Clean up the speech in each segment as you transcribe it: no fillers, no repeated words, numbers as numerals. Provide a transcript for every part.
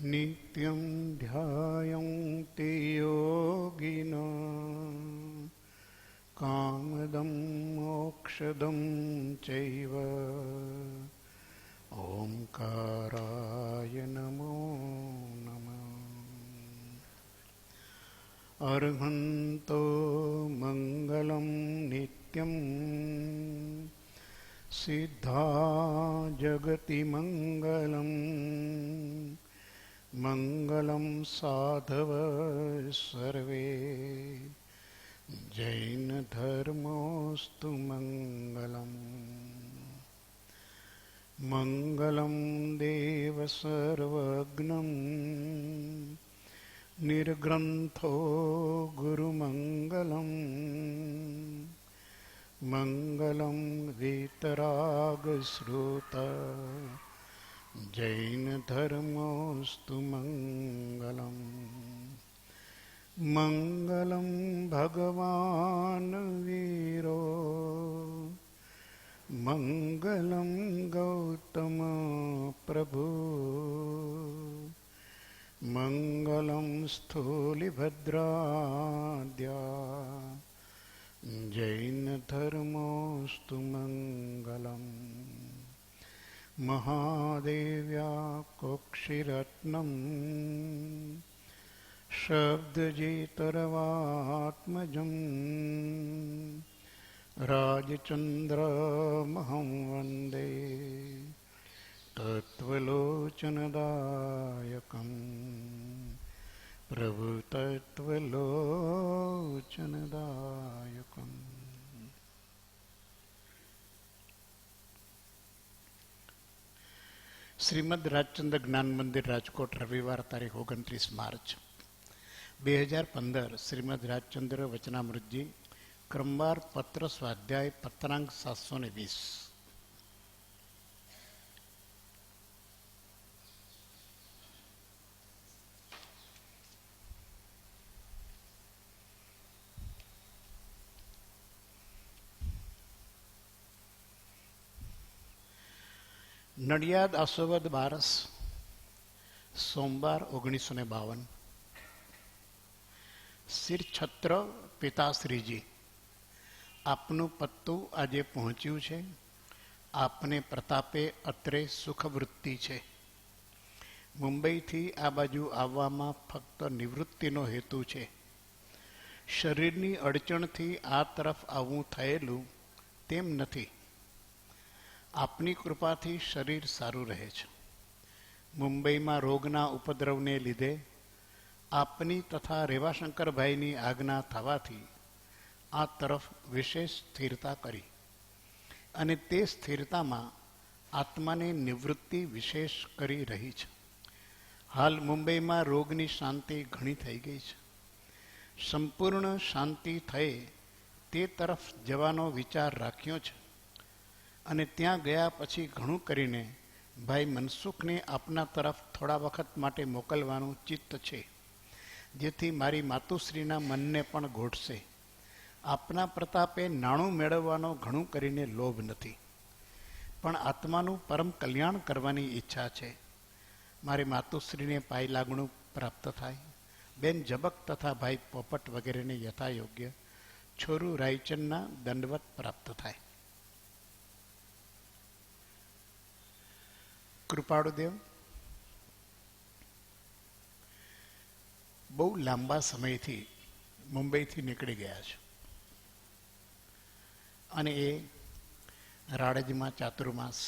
नित्यं ध्यायन्ति योगिनः कामदं मोक्षदं चैव ओंकाराय नमो नमः। अर्हन्तो मङ्गलं नित्यं सिद्धा जगति मङ्गलं मङ्गलं साधव सर्वे जैन धर्मोस्तु मङ्गलम्। मङ्गलं देव सर्वज्ञं निर्ग्रन्थो गुरुमङ्गलं मङ्गलं वीतरागश्रुत जैन धर्मोस्तु मङ्गलम्। मङ्गलं भगवान् वीरो मङ्गलं गौतम प्रभु मङ्गलं स्थूलिभद्राद्या जैन धर्मोस्तु मङ्गलम्। महादेव्या कोक्षिरत्नं शब्दजितरवात्मजं राजचन्द्रमहं वन्दे तत्त्वलोचनदायकं प्रभु तत्त्वलोचनदायकम्। શ્રીમદ રાજચંદ્ર જ્ઞાન મંદિર રાજકોટ રવિવાર તારીખ 29 માર્ચ 2015 શ્રીમદ રાજચંદ્ર વચનામૃતજી ક્રમવાર પત્ર સ્વાધ્યાય પત્રાંક 720। નડિયાદ આસોવદ બારસ સોમવાર 1952। શિરછત્ર પિતાશ્રીજી, આપનું પત્તું આજે પહોંચ્યું છે। આપને પ્રતાપે અત્રે સુખવૃત્તિ છે। મુંબઈથી આ બાજુ આવવામાં ફક્ત નિવૃત્તિનો હેતુ છે। શરીરની અડચણથી આ તરફ આવવું થયેલું તેમ નથી। આપની કૃપાથી શરીર સારું રહે છે। મુંબઈમાં રોગના ઉપદ્રવને લીધે આપની તથા રેવાશંકરભાઈની આજ્ઞા થવાથી આ તરફ વિશેષ સ્થિરતા કરી અને તે સ્થિરતામાં આત્માને નિવૃત્તિ વિશેષ કરી રહી છે। હાલ મુંબઈમાં રોગની શાંતિ ઘણી થઈ ગઈ છે। સંપૂર્ણ શાંતિ થયે તે તરફ જવાનો વિચાર રાખ્યો છે અને ત્યાં ગયા પછી ઘણું કરીને ભાઈ મનસુખને આપના તરફ થોડા વખત માટે મોકલવાનું ચિત્ત છે, જેથી મારી માતુશ્રીના મનને પણ ઘોટશે। આપના પ્રતાપે નાણું મેળવવાનો ઘણું કરીને લોભ નથી, પણ આત્માનું પરમ કલ્યાણ કરવાની ઈચ્છા છે। મારી માતુશ્રીને પાય લાગણું પ્રાપ્ત થાય, બેન જબક તથા ભાઈ પોપટ વગેરેને યથાયોગ્ય છોરું રાયચંદના દંડવત પ્રાપ્ત થાય। કૃપાળુદેવ બહુ લાંબા સમયથી મુંબઈથી નીકળી ગયા છે અને એ રાડજમાં ચાતુર્માસ,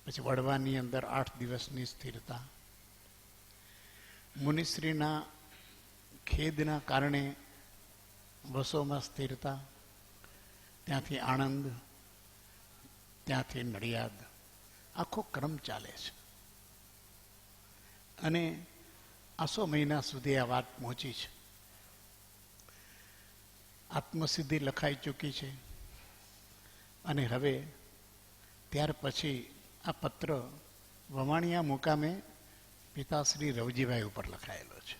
પછી વડવાની અંદર 8 દિવસની સ્થિરતા, મુનિશ્રીના ખેદના કારણે વસોમાં સ્થિરતા, ત્યાંથી આણંદ, ત્યાંથી નડિયાદ, આખો ક્રમ ચાલે છે અને આસો મહિના સુધી આ વાત પહોંચી છે। આત્મસિદ્ધિ લખાઈ ચૂકી છે અને હવે ત્યાર પછી આ પત્ર વમાણિયા મુકામે પિતાશ્રી રવજીભાઈ ઉપર લખાયેલો છે।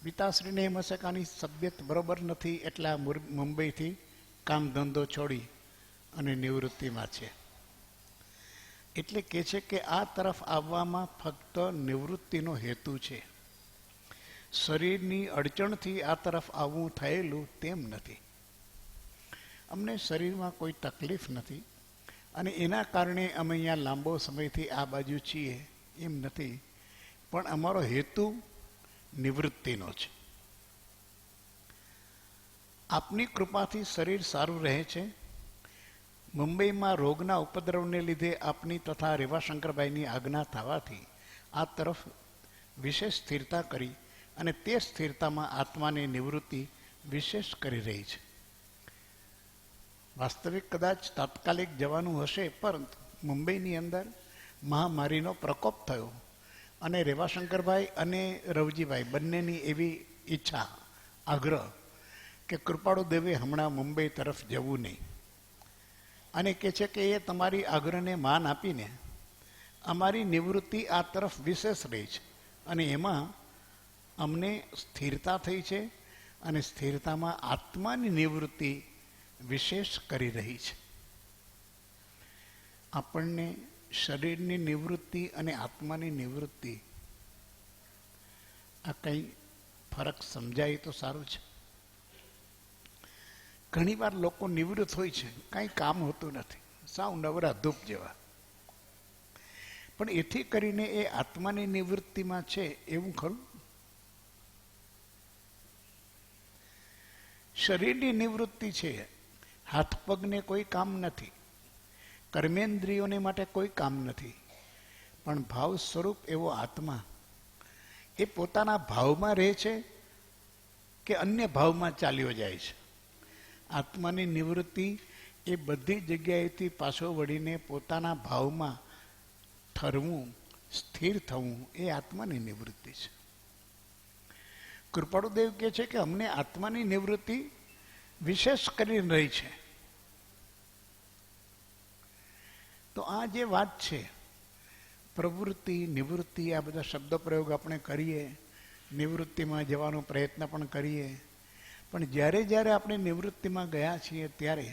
પિતાશ્રીને એમ હશે કે આની તબિયત બરોબર નથી એટલે મુંબઈથી કામ ધંધો છોડી અને નિવૃત્તિમાં છે એટલે કે છે કે આ તરફ આવવામાં ફક્ત નિવૃત્તિનો હેતુ છે. શરીરની અડચણથી આ તરફ આવવું થયેલું તેમ નથી. અમને શરીરમાં કોઈ તકલીફ નથી અને એના કારણે અમે અહીંયા લાંબો સમયથી આ બાજુ છીએ એમ નથી, પણ અમારો હેતુ નિવૃત્તિનો છે. આપની કૃપાથી શરીર સારું રહે છે. મુંબઈમાં રોગના ઉપદ્રવને લીધે આપની તથા રેવાશંકરભાઈની આજ્ઞા થવાથી આ તરફ વિશેષ સ્થિરતા કરી અને તે સ્થિરતામાં આત્માની નિવૃત્તિ વિશેષ કરી રહી છે. વાસ્તવિક કદાચ તાત્કાલિક જવાનું હશે, પરંતુ મુંબઈની અંદર મહામારીનો પ્રકોપ થયો અને રેવાશંકરભાઈ અને રવજીભાઈ બંનેની એવી ઈચ્છા, આગ્રહ કે કૃપાળુ દેવે હમણાં મુંબઈ તરફ જવું નહીં, અને કહે છે કે એ તમારી આગ્રહને માન આપીને અમારી નિવૃત્તિ આ તરફ વિશેષ રહી છે અને એમાં અમને સ્થિરતા થઈ છે અને સ્થિરતામાં આત્માની નિવૃત્તિ વિશેષ કરી રહી છે. આપણને શરીરની નિવૃત્તિ અને આત્માની નિવૃત્તિ આ કંઈ ફરક સમજાય તો સારું છે. ઘણીવાર લોકો નિવૃત્ત હોય છે, કાંઈ કામ હોતું નથી, સાવ નવરા ધૂપ જેવા, પણ એથી કરીને એ આત્માની નિવૃત્તિમાં છે એવું ખરું? શરીરની નિવૃત્તિ છે, હાથ પગને કોઈ કામ નથી, કર્મેન્દ્રિયોને માટે કોઈ કામ નથી, પણ ભાવ સ્વરૂપ એવો આત્મા એ પોતાના ભાવમાં રહે છે કે અન્ય ભાવમાં ચાલ્યો જાય છે. આત્માની નિવૃત્તિ એ બધી જગ્યાએથી પાછો વળીને પોતાના ભાવમાં ઠરવું, સ્થિર થવું એ આત્માની નિવૃત્તિ છે. કૃપાળુદેવ કહે છે કે અમને આત્માની નિવૃત્તિ વિશેષ કરી રહી છે. તો આ જે વાત છે, પ્રવૃત્તિ, નિવૃત્તિ, આ બધા શબ્દ પ્રયોગ આપણે કરીએ, નિવૃત્તિમાં જવાનો પ્રયત્ન પણ કરીએ, પણ જ્યારે જ્યારે આપણે નિવૃત્તિમાં ગયા છીએ ત્યારે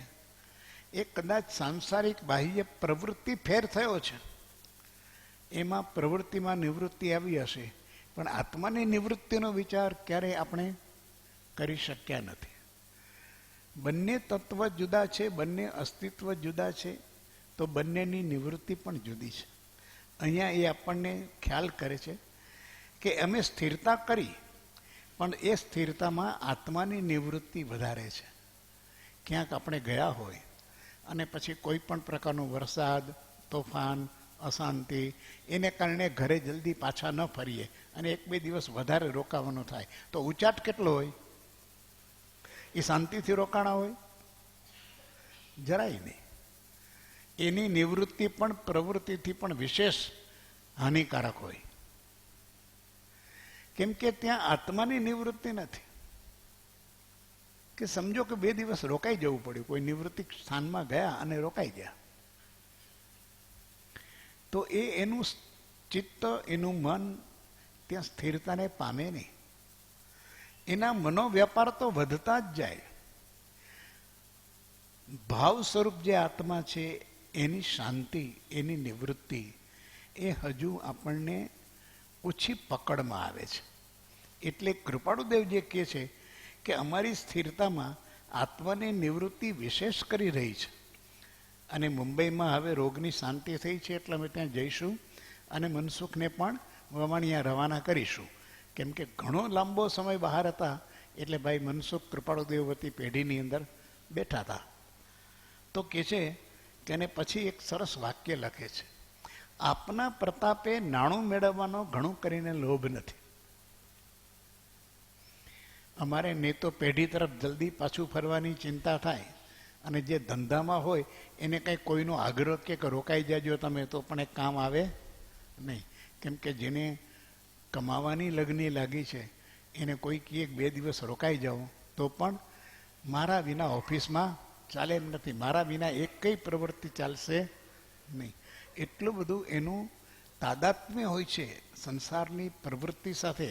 એ કદાચ સાંસારિક બાહ્ય પ્રવૃત્તિ ફેર થયો છે, એમાં પ્રવૃત્તિમાં નિવૃત્તિ આવી હશે, પણ આત્માની નિવૃત્તિનો વિચાર ક્યારેય આપણે કરી શક્યા નથી. બંને તત્વ જુદા છે, બંને અસ્તિત્વ જુદા છે, તો બંનેની નિવૃત્તિ પણ જુદી છે. અહીંયા એ આપણને ખ્યાલ કરે છે કે અમે સ્થિરતા કરી, પણ એ સ્થિરતામાં આત્માની નિવૃત્તિ વધારે છે. ક્યાંક આપણે ગયા હોય અને પછી કોઈ પણ પ્રકારનો વરસાદ, તોફાન, અશાંતિ, એને કારણે ઘરે જલ્દી પાછા ન ફરીએ અને 1-2 દિવસ વધારે રોકાવાનું થાય, તો ઉચાટ કેટલો હોય? એ શાંતિથી રોકાણા હોય? જરાય નહીં. એની નિવૃત્તિ પણ પ્રવૃત્તિથી પણ વિશેષ હાનિકારક હોય, કેમ કે ત્યાં આત્માની નિવૃત્તિ નથી. કે સમજો કે 2 દિવસ રોકાઈ જવું પડ્યું, કોઈ નિવૃત્તિ સ્થાનમાં ગયા અને રોકાઈ ગયા, તો એનું ચિત્ત, એનું મન ત્યાં સ્થિરતાને પામે નહીં. એના મનોવ્યાપાર તો વધતા જ જાય. ભાવ સ્વરૂપ જે આત્મા છે એની શાંતિ, એની નિવૃત્તિ એ હજુ આપણને ઓછી પકડમાં આવે છે. એટલે કૃપાળુદેવ જે કહે છે કે અમારી સ્થિરતામાં આત્માની નિવૃત્તિ વિશેષ કરી રહી છે, અને મુંબઈમાં હવે રોગની શાંતિ થઈ છે એટલે અમે ત્યાં જઈશું અને મનસુખને પણ વવાણિયા રવાના કરીશું. કેમ કે ઘણો લાંબો સમય બહાર હતા, એટલે ભાઈ મનસુખ કૃપાળુદેવ વતી પેઢીની અંદર બેઠા હતા. તો કહે છે કે એને પછી એક સરસ વાક્ય લખે છે, આપના પ્રતાપે નાણું મેળવવાનો ઘણું કરીને લોભ નથી. અમારે ને તો પેઢી તરફ જલ્દી પાછું ફરવાની ચિંતા થાય, અને જે ધંધામાં હોય એને કંઈ કોઈનો આગ્રહ કે રોકાઈ જાજો તમે તો પણ એક કામ આવે નહીં. કેમ કે જેને કમાવાની લગ્ની લાગી છે એને કોઈ કહે 2 દિવસ રોકાઈ જાઓ તો પણ મારા વિના ઓફિસમાં ચાલે એમ નથી, મારા વિના એક કઈ પ્રવૃત્તિ ચાલશે નહીં. એટલું બધું એનું તાદાત્મ્ય હોય છે સંસારની પ્રવૃત્તિ સાથે,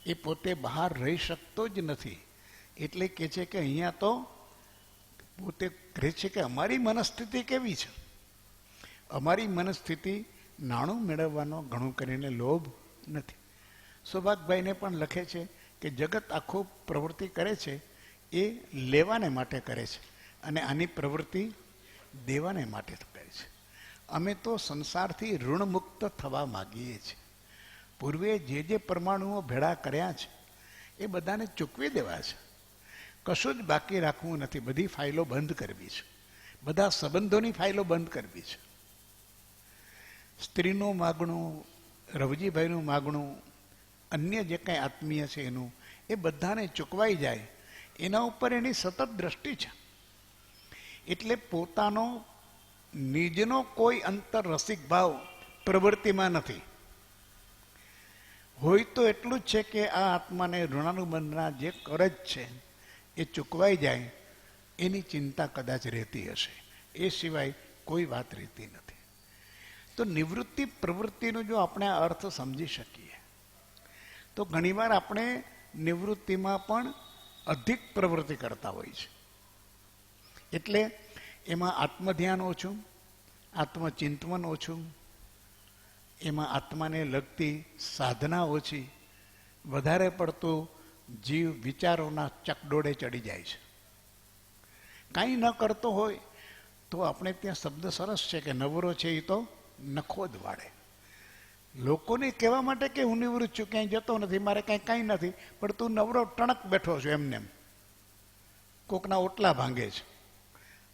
એ પોતે બહાર રહી શકતો જ નથી. એટલે કહે છે કે અહીંયા તો પોતે કહે છે કે અમારી મનસ્થિતિ કેવી છે, અમારી મનસ્થિતિ નાણું મેળવવાનો ઘણું કરીને લોભ નથી. સૌભાગભાઈને પણ લખે છે કે જગત આખું પ્રવૃત્તિ કરે છે એ લેવાને માટે કરે છે અને આની પ્રવૃત્તિ દેવાને માટે કરે છે. અમે તો સંસારથી ઋણમુક્ત થવા માગીએ છીએ. પૂર્વે જે જે પરમાણુઓ ભેળા કર્યા છે એ બધાને ચૂકવી દેવા છે. કશું જ બાકી રાખવું નથી. બધી ફાઇલો બંધ કરવી છે. બધા સંબંધોની ફાઇલો બંધ કરવી છે. સ્ત્રીનું માગણું, રવજીભાઈનું માગણું, અન્ય જે કાંઈ આત્મીય છે એનું, એ બધાને ચૂકવાઈ જાય. એના ઉપર એની સતત દ્રષ્ટિ છે. એટલે પોતાનો નિજનો કોઈ અંતર રસિક ભાવ પ્રવૃત્તિમાં નથી. હોય તો એટલું જ છે કે આ આત્માને ઋણાનુબંધના જે કરજ છે એ ચૂકવાઈ જાય એની ચિંતા કદાચ રહેતી હશે. એ સિવાય કોઈ વાત રહેતી નથી. તો નિવૃત્તિ પ્રવૃત્તિનો જો આપણે આ અર્થ સમજી શકીએ તો ઘણીવાર આપણે નિવૃત્તિમાં પણ અધિક પ્રવૃત્તિ કરતા હોય છે. એટલે એમાં આત્મધ્યાન ઓછું, આત્મચિંતન ઓછું, એમાં આત્માને લગતી સાધના ઓછી, વધારે પડતું જીવ વિચારોના ચકડોળે ચડી જાય છે. કાંઈ ન કરતો હોય તો આપણે ત્યાં શબ્દ સરસ છે કે નવરો છે એ તો નખો જ વાળે. લોકોને કહેવા માટે કે હું નિવૃત્ત છું, ક્યાંય જતો નથી, મારે કાંઈ નથી, પણ તું નવરો ટણક બેઠો છો એમને. કોકના ઓટલા ભાંગે છે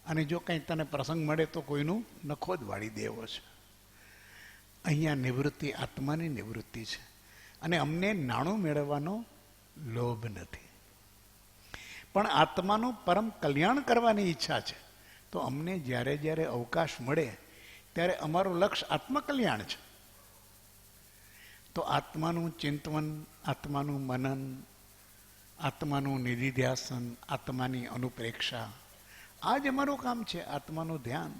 અને જો કંઈ તને પ્રસંગ મળે તો કોઈનું નખો જ વાળી દેવો છે. અહીંયા નિવૃત્તિ આત્માની નિવૃત્તિ છે અને અમને નાણું મેળવવાનો લોભ નથી, પણ આત્માનું પરમ કલ્યાણ કરવાની ઈચ્છા છે. તો અમને જ્યારે જ્યારે અવકાશ મળે ત્યારે અમારું લક્ષ્ય આત્મકલ્યાણ છે. તો આત્માનું ચિંતન, આત્માનું મનન, આત્માનું નિધિધ્યાસન, આત્માની અનુપ્રેક્ષા, આ જ અમારું કામ છે. આત્માનું ધ્યાન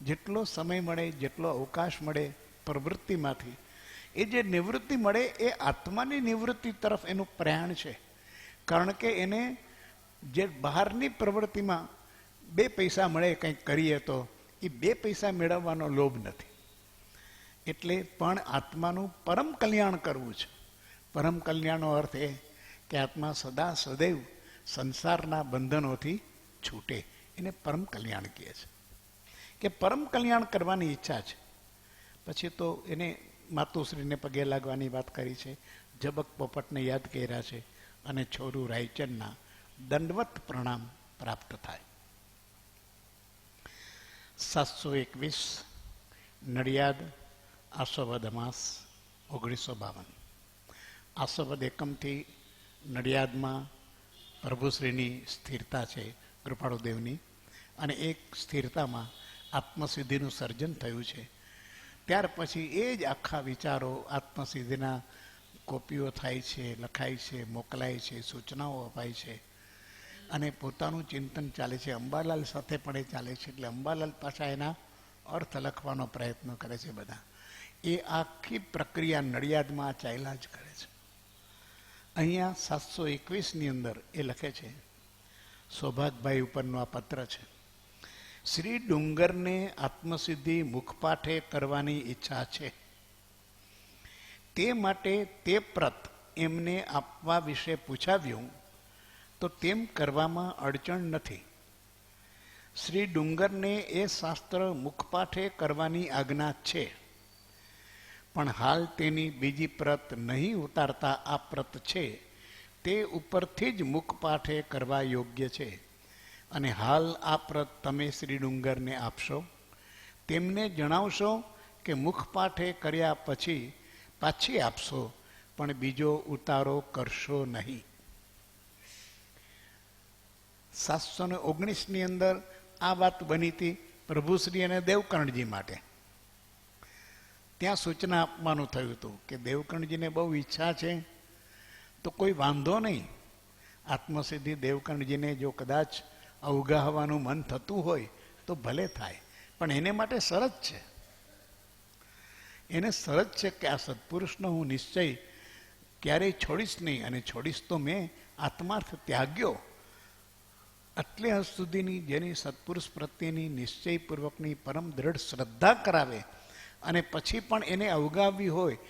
જેટલો સમય મળે, જેટલો અવકાશ મળે પ્રવૃત્તિમાંથી, એ જે નિવૃત્તિ મળે એ આત્માની નિવૃત્તિ તરફ એનું પ્રયાણ છે. કારણ કે એને જે બહારની પ્રવૃત્તિમાં 2 પૈસા મળે કંઈક કરીએ તો એ 2 પૈસા મેળવવાનો લોભ નથી. એટલે પણ આત્માનું પરમ કલ્યાણ કરવું છે. પરમ કલ્યાણનો અર્થ એ કે આત્મા સદા સદૈવ સંસારના બંધનોથી છૂટે. એને પરમ કલ્યાણ કહે છે કે પરમ કલ્યાણ કરવાની ઈચ્છા છે. પછી તો એને માતુશ્રીને પગે લાગવાની વાત કરી છે, જબક પોપટને યાદ કર્યા છે અને છોરું રાયચંદના દંડવત પ્રણામ પ્રાપ્ત થાય. 721 નડિયાદ આસોવદ અમાસ 1952. આસોવદ એકમથી નડિયાદમાં પ્રભુશ્રીની સ્થિરતા છે, કૃપાળુદેવની, અને એક સ્થિરતામાં આત્મસિદ્ધિનું સર્જન થયું છે. ત્યાર પછી એ જ આખા વિચારો આત્મસિદ્ધિના કોપીઓ થાય છે, લખાય છે, મોકલાય છે, સૂચનાઓ અપાય છે અને પોતાનું ચિંતન ચાલે છે. અંબાલાલ સાથે પણ એ ચાલે છે. એટલે અંબાલાલ પાછા એના અર્થ લખવાનો પ્રયત્ન કરે છે. બધા એ આખી પ્રક્રિયા નડિયાદમાં ચાલ્યા જ કરે છે. અહીંયા 721ની અંદર એ લખે છે, સૌભાગભાઈ ઉપરનો આ પત્ર છે. શ્રી ડુંગરને આત્મસિદ્ધિ મુખપાઠે કરવાની ઈચ્છા છે. તે માટે તે પ્રત એમને આપવા વિશે પૂછાવ્યું તો તેમ કરવામાં અડચણ નથી. શ્રી ડુંગરને એ શાસ્ત્ર મુખપાઠે કરવાની આજ્ઞા છે, પણ હાલ તેની બીજી પ્રત નહીં ઉતારતા આ પ્રત છે તે ઉપરથી જ મુખપાઠે કરવા યોગ્ય છે. અને હાલ આ પ્રત તમે શ્રી ડુંગરને આપશો, તેમને જણાવશો કે મુખપાઠે કર્યા પછી પાછી આપશો, પણ બીજો ઉતારો કરશો નહીં. 719ની અંદર આ વાત બની હતી પ્રભુશ્રી અને દેવકર્ણજી માટે. ત્યાં સૂચના આપવાનું થયું હતું કે દેવકર્ણજીને બહુ ઈચ્છા છે તો કોઈ વાંધો નહીં, આત્મસિદ્ધિ દેવકર્ણજીને જો કદાચ અવગાહવાનું મન થતું હોય તો ભલે થાય, પણ એને માટે શરત છે. એને શરત છે કે આ સત્પુરુષનો હું નિશ્ચય ક્યારેય છોડીશ નહીં, અને છોડીશ તો મેં આત્માર્થ ત્યાગ્યો. આટલે હદ સુધીની જેની સત્પુરુષ પ્રત્યેની નિશ્ચયપૂર્વકની પરમ દ્રઢ શ્રદ્ધા કરાવે અને પછી પણ એને અવગાવવી હોય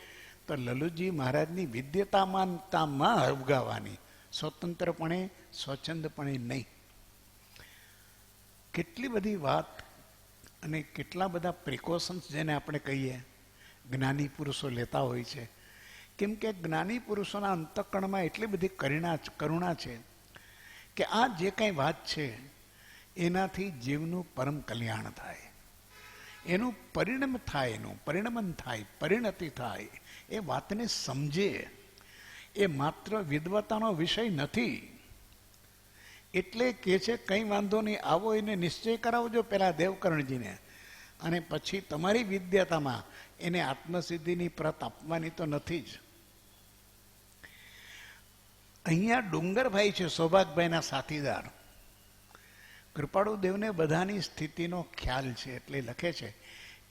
તો લલુજી મહારાજની વિદ્યતામાનતામાં અવગાવવાની, સ્વતંત્રપણે સ્વચ્છંદપણે નહીં. કેટલી બધી વાત અને કેટલા બધા પ્રિકોશન્સ જેને આપણે કહીએ જ્ઞાની પુરુષો લેતા હોય છે. કેમ કે જ્ઞાની પુરુષોના અંતઃકરણમાં એટલી બધી કરુણા છે કે આ જે કંઈ વાત છે એનાથી જીવનું પરમ કલ્યાણ થાય, એનું પરિણમ થાય, એનું પરિણમન થાય, પરિણતિ થાય, એ વાતને સમજે. એ માત્ર વિદ્વતાનો વિષય નથી. એટલે કે છે કંઈ વાંધો નહીં, આવો એને નિશ્ચય કરાવજો પેલા દેવકર્ણજીને, અને પછી તમારી વિદ્યાતામાં એને આત્મસિદ્ધિની પ્રત આપવાની તો નથી જ. અહીંયા ડુંગરભાઈ છે સૌભાગભાઈના સાથીદાર. કૃપાળુદેવને બધાની સ્થિતિનો ખ્યાલ છે એટલે લખે છે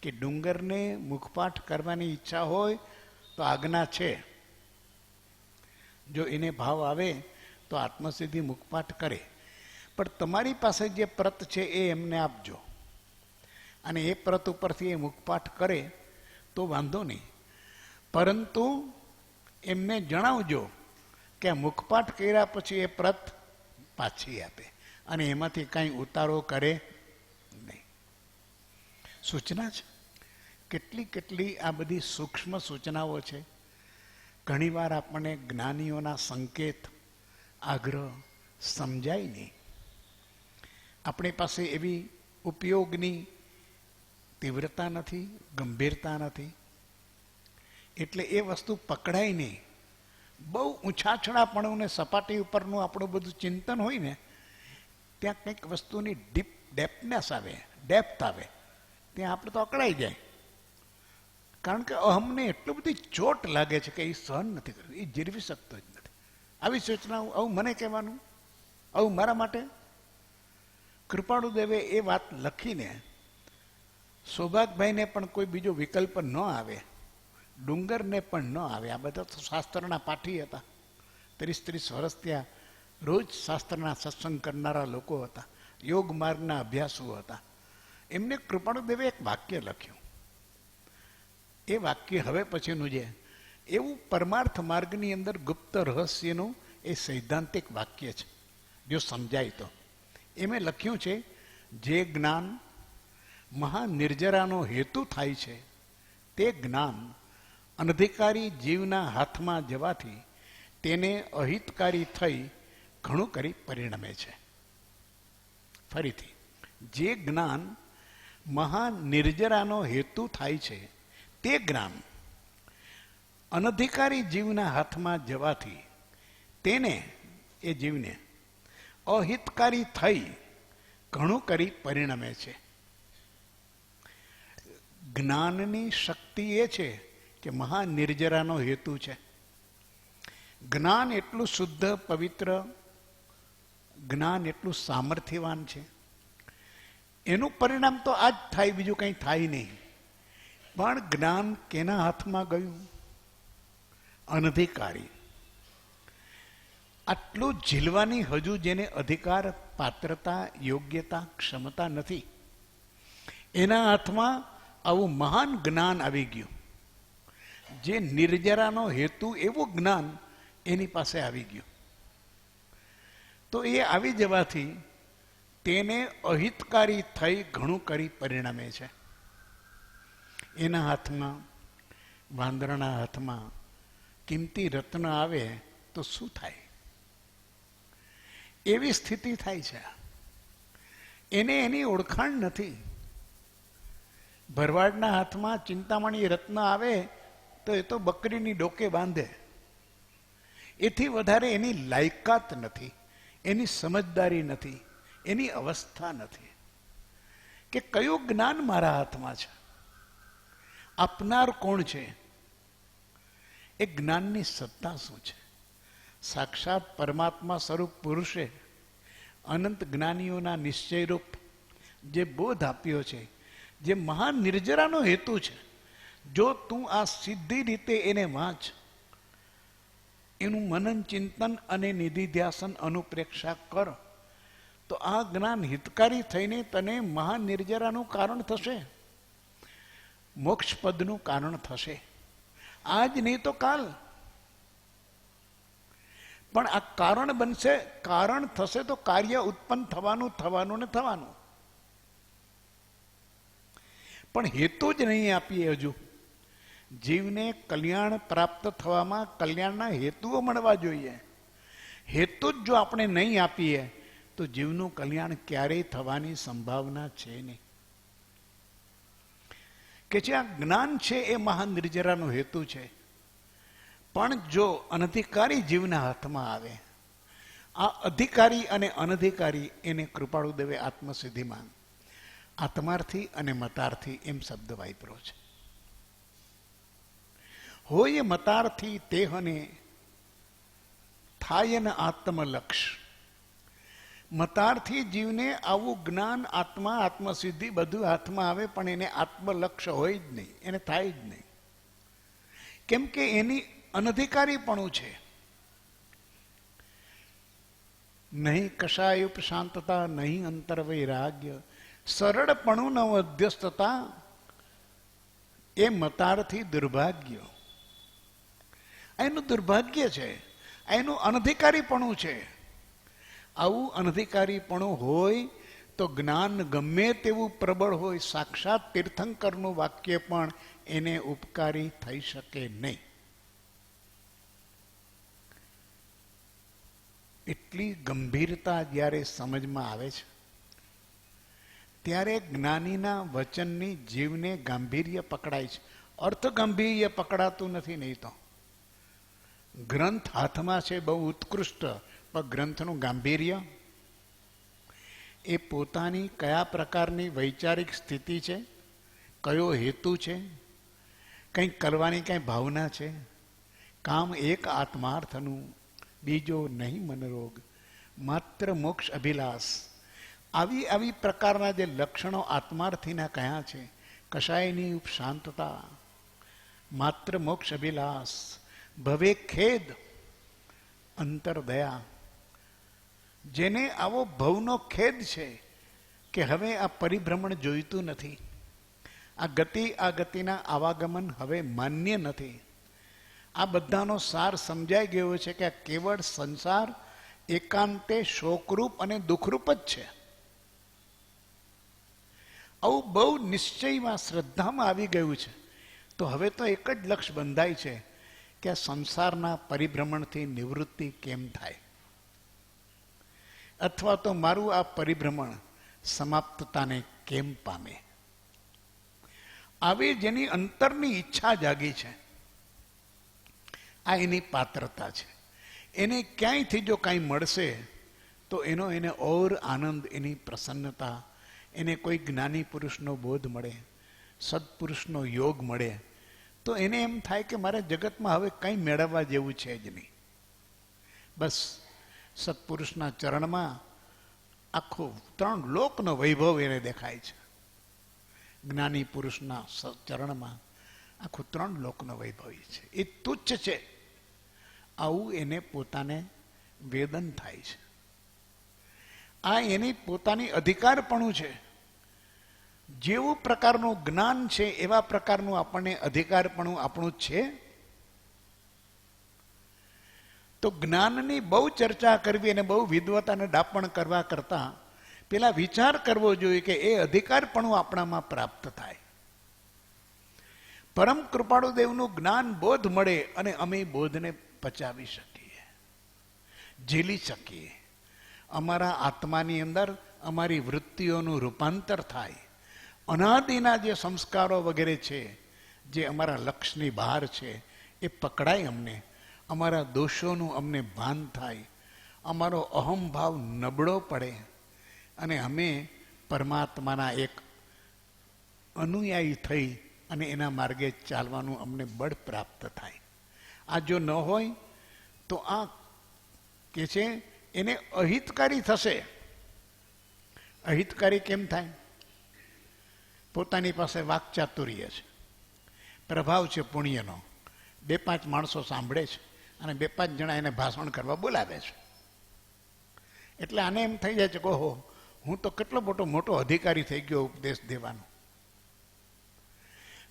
કે ડુંગરને મુખપાઠ કરવાની ઈચ્છા હોય તો આજ્ઞા છે. જો એને ભાવ આવે તો આત્મસિદ્ધિ મુખપાઠ કરે, પણ તમારી પાસે જે પ્રત છે એ એમને આપજો અને એ પ્રત ઉપરથી એ મુખપાઠ કરે તો વાંધો નહીં, પરંતુ એમને જણાવજો કે મુખપાઠ કર્યા પછી એ પ્રત પાછી આપે અને એમાંથી કાંઈ ઉતારો કરે નહીં. સૂચના છે. કેટલી આ બધી સૂક્ષ્મ સૂચનાઓ છે. ઘણીવાર આપણને જ્ઞાનીઓના સંકેત, આગ્રહ સમજાય નહીં. આપણી પાસે એવી ઉપયોગની તીવ્રતા નથી, ગંભીરતા નથી, એટલે એ વસ્તુ પકડાય નહીં. બહુ ઊંચાછણાપણું ને સપાટી ઉપરનું આપણું બધું ચિંતન હોય ને, ત્યાં કંઈક વસ્તુની ડેપ્થનેસ આવે, ડેપ્થ આવે, ત્યાં આપણે તો અકળાઈ જાય. કારણ કે અહમને એટલું બધી ચોટ લાગે છે કે એ સહન નથી કરતું, એ જીરવી શકતો જ નથી. આવી સૂચનાઓ આવું મને કહેવાનું, આવું મારા માટે. કૃપાળુદેવે એ વાત લખીને સૌભાગભાઈને પણ કોઈ બીજો વિકલ્પ ન આવે, ડુંગરને પણ ન આવે. આ બધા તો શાસ્ત્રના પાઠી હતા. 30 વર્ષ ત્યાં રોજ શાસ્ત્રના સત્સંગ કરનારા લોકો હતા, યોગ માર્ગના અભ્યાસુ હતા. એમને કૃપાળુદેવે એક વાક્ય લખ્યું. એ વાક્ય હવે પછીનું છે એવું પરમાર્થ માર્ગની અંદર ગુપ્ત રહસ્યનું એ સૈદ્ધાંતિક વાક્ય છે, જો સમજાય તો. એમાં લખ્યું છે, જે જ્ઞાન મહાનિર્જરાનો હેતુ થાય છે તે જ્ઞાન અનધિકારી જીવના હાથમાં જવાથી તેને અહિતકારી થઈ ઘણું કરી પરિણમે છે. ફરીથી, જે જ્ઞાન મહાનિર્જરાનો હેતુ થાય છે તે જ્ઞાન અનધિકારી જીવના હાથમાં જવાથી તેને, એ જીવને અહિતકારી થઈ ઘણું કરી પરિણમે છે. જ્ઞાનની શક્તિ એ છે કે મહાનિર્જરાનો હેતુ છે. જ્ઞાન એટલું શુદ્ધ પવિત્ર, જ્ઞાન એટલું સામર્થ્યવાન છે, એનું પરિણામ તો આ જ થાય, બીજું કંઈ થાય નહીં. પણ જ્ઞાન કેના હાથમાં ગયું? અનધિકારી. આટલું ઝીલવાની હજુ જેને અધિકાર, પાત્રતા, યોગ્યતા, ક્ષમતા નથી, એના હાથમાં આવું મહાન જ્ઞાન આવી ગયું. જે નિર્જરાનો હેતુ એવું જ્ઞાન એની પાસે આવી ગયું. તો એ આવી જવાથી તેને અહિતકારી થઈ ઘણું કરી પરિણમે છે. એના હાથમાં, વાંદરાના હાથમાં કિંમતી રત્ન આવે તો શું થાય? એવી સ્થિતિ થાય છે. એને એની ઓળખાણ નથી. ભરવાડના હાથમાં ચિંતામણી રત્ન આવે તો એ તો બકરીની ડોકે બાંધે. એથી વધારે એની લાયકાત નથી, એની સમજદારી નથી, એની અવસ્થા નથી કે કયું જ્ઞાન મારા હાથમાં છે, આપનાર કોણ છે, એ જ્ઞાનની સત્તા શું છે. સાક્ષાત પરમાત્મા સ્વરૂપ પુરુષે અનંત જ્ઞાનીઓના નિશ્ચયરૂપ જે બોધ આપ્યો છે, જે મહાન નિર્જરાનો હેતુ છે, જો તું આ સીધી રીતે એને વાંચ, એનું મનન ચિંતન અને નિધિધ્યાસન અનુપ્રેક્ષા કર, તો આ જ્ઞાન હિતકારી થઈને તને મહાનિર્જરાનું કારણ થશે, મોક્ષ પદનું કારણ થશે. આજ નહીં તો કાલ. પણ આ કારણ બનશે, કારણ થશે તો કાર્ય ઉત્પન્ન થવાનું ને થવાનું. પણ હેતુ જ નહીં આપીએ. હજુ જીવને કલ્યાણ પ્રાપ્ત થવામાં કલ્યાણના હેતુઓ મળવા જોઈએ. હેતુ જ જો આપણે નહીં આપીએ તો જીવનું કલ્યાણ ક્યારેય થવાની સંભાવના છે નહીં. કે જે આ જ્ઞાન છે એ મહાન નિર્જરાનો હેતુ છે. પણ જો અનધિકારી જીવના હાથમાં આવે, આ અધિકારી અને અનધિકારી એને કૃપાળુદેવે આત્મસિદ્ધિમાં આત્માર્થી અને મતાર્થી એમ શબ્દ વાપર્યો છે. હોય મતાર્થી તેહને થાય ને આત્મલક્ષ. મતાર્થી જીવને આવું જ્ઞાન, આત્મા, આત્મસિદ્ધિ બધું હાથમાં આવે પણ એને આત્મલક્ષ હોય જ નહીં, એને થાય જ નહીં. કેમ કે એની અનધિકારીપણું છે. નહીં કશાયુપ શાંતતા, નહીં અંતર વૈરાગ્ય, સરળપણું ન મધ્યસ્થતા, એ મતાર્થી દુર્ભાગ્ય. એનું દુર્ભાગ્ય છે, એનું અનધિકારીપણું છે. આવું અનધિકારીપણું હોય તો જ્ઞાન ગમે તેવું પ્રબળ હોય, સાક્ષાત તીર્થંકરનું વાક્ય પણ એને ઉપકારી થઈ શકે નહીં. એટલી ગંભીરતા જ્યારે સમજમાં આવે છે ત્યારે જ્ઞાનીના વચનની જીવને ગાંભીર્ય પકડાય છે. અર્થ ગાંભીર્ય પકડાતું નથી. નહીં તો ગ્રંથ હાથમાં છે બહુ ઉત્કૃષ્ટ, પણ ગ્રંથનું ગાંભીર્ય એ પોતાની કયા પ્રકારની વૈચારિક સ્થિતિ છે, કયો હેતુ છે, કંઈક કરવાની કંઈ ભાવના છે, કામ એક આત્માર્થનું, બીજો નહીં મનરોગ, માત્ર મોક્ષ અભિલાષ, આવી પ્રકારના જે લક્ષણો આત્માર્થીના કયા છે, કશાયની ઉપશાંતતા, માત્ર મોક્ષ અભિલાષ, ભવે ખેદ, અંતરદયા. જેને આવો ભવનો ખેદ છે કે હવે આ પરિભ્રમણ જોઈતું નથી, આ ગતિના આવાગમન હવે માન્ય નથી, આ બધાનો સાર સમજાઈ ગયો છે કે આ કેવળ સંસાર એકાંતે શોકરૂપ અને દુઃખરૂપ જ છે. આવું બહુ નિશ્ચયમાં, શ્રદ્ધામાં આવી ગયું છે. તો હવે તો એક જ લક્ષ્ય બંધાય છે કે આ સંસારના પરિભ્રમણથી નિવૃત્તિ કેમ થાય, અથવા તો મારું આ પરિભ્રમણ સમાપ્તતાને કેમ પામે. આવી જેની અંતરની ઈચ્છા જાગી છે, આ એની પાત્રતા છે. એને ક્યાંયથી જો કાંઈ મળશે તો એને ઓર આનંદ, એની પ્રસન્નતા, એને કોઈ જ્ઞાની પુરુષનો બોધ મળે, સત્પુરુષનો યોગ મળે તો એને એમ થાય કે મારે જગતમાં હવે કંઈ મેળવવા જેવું છે જ નહીં. બસ સત્પુરુષના ચરણમાં આખો 3 લોકનો વૈભવ એને દેખાય છે. જ્ઞાની પુરુષના ચરણમાં આખું 3 લોકનો વૈભવ છે. એ તુચ્છ છે, આવું એને પોતાને વેદન થાય છે. આ એની પોતાની અધિકારપણું છે. જેવું પ્રકારનું જ્ઞાન છે એવા પ્રકારનું આપણને અધિકારપણું આપણું છે. તો જ્ઞાનની બહુ ચર્ચા કરવી અને બહુ વિદ્વતાને ડાપણ કરવા કરતા પેલા વિચાર કરવો જોઈએ કે એ અધિકારપણું આપણામાં પ્રાપ્ત થાય. પરમ કૃપાળુદેવનું જ્ઞાન બોધ મળે અને અમે બોધને પચાવી શકીએ, ઝીલી શકીએ. અમારા આત્માની અંદર અમારી વૃત્તિઓનું રૂપાંતર થાય. અનાદિના જે સંસ્કારો વગેરે છે, જે અમારા લક્ષ્યની બહાર છે, એ પકડાય અમને. અમારા દોષોનું અમને ભાન થાય. અમારો અહમભાવ નબળો પડે અને અમે પરમાત્માના એક અનુયાયી થઈ અને એના માર્ગે ચાલવાનું અમને બળ પ્રાપ્ત થાય. આ જો ન હોય તો આ કે છે એને અહિતકારી થશે. અહિતકારી કેમ થાય? પોતાની પાસે વાકચાતુર્ય છે, પ્રભાવ છે પુણ્યનો, 2-5 માણસો સાંભળે છે અને 2-5 જણા એને ભાષણ કરવા બોલાવે છે. એટલે આને એમ થઈ જાય છે કે ઓહો, હું તો કેટલો મોટો અધિકારી થઈ ગયો ઉપદેશ દેવાનો.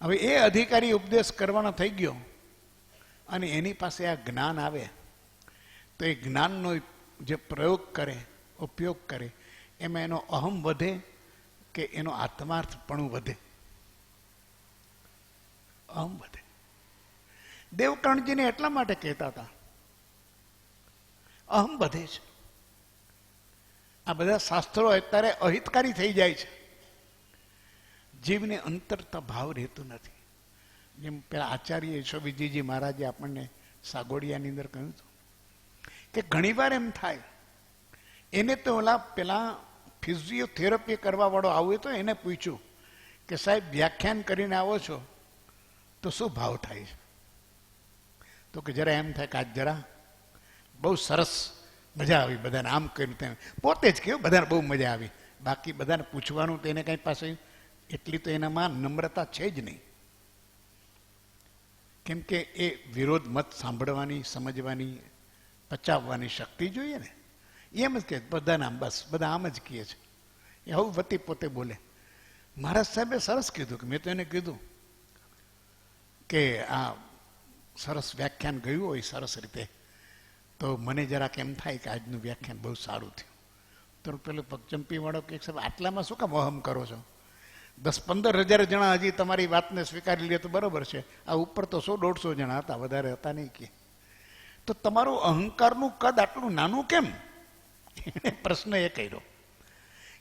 હવે એ અધિકારી ઉપદેશ કરવાનો થઈ ગયો અને એની પાસે આ જ્ઞાન આવે તો એ જ્ઞાનનો જે પ્રયોગ કરે, ઉપયોગ કરે, એમાં એનો અહમ વધે કે એનો આત્માર્થપણું વધે? અહમ વધે. દેવકર્ણજીને એટલા માટે કહેતા હતા અહમ વધે છે. આ બધા શાસ્ત્રો અત્યારે અહિતકારી થઈ જાય છે. જીવને અંતરતા ભાવ રહેતો નથી. જેમ પેલા આચાર્ય યશોવિજયજી મહારાજે આપણને સાગોડિયાની અંદર કહ્યું હતું કે ઘણીવાર એમ થાય, એને તો ઓલા પેલા ફિઝિયોથેરાપી કરવા વાળો આવ્યો તો એને પૂછ્યું કે સાહેબ વ્યાખ્યાન કરીને આવો છો તો શું ભાવ થાય છે? તો કે જરા એમ થાય કે આજ જરા બહુ સરસ મજા આવી, બધાને આમ કર્યું તેમ. પોતે જ કહ્યું બધાને બહુ મજા આવી, બાકી બધાને પૂછવાનું તેને કઈ પાસે એટલી તો એનામાં નમ્રતા છે જ નહીં. કેમ કે એ વિરોધ મત સાંભળવાની, સમજવાની, પચાવવાની શક્તિ જોઈએ ને. એમ જ કે બધાને આમ, બસ બધા આમ જ કહે છે, એ આવું વતી પોતે બોલે. મહારાજ સાહેબે સરસ કીધું કે મેં તો એને કીધું કે આ સરસ વ્યાખ્યાન ગયું હોય સરસ રીતે, તો મને જરાક એમ થાય કે આજનું વ્યાખ્યાન બહુ સારું થયું. તો પેલો પગચંપી વાળો કે સાહેબ આટલામાં શું કામ અહમ કરો છો? 10-15 હજાર જણા હજી તમારી વાતને સ્વીકારી લે તો બરોબર છે, આ ઉપર તો 100-150 જણા હતા, વધારે હતા નહીં. કે તો તમારું અહંકારનું કદ આટલું નાનું કેમ? પ્રશ્ન એ કર્યો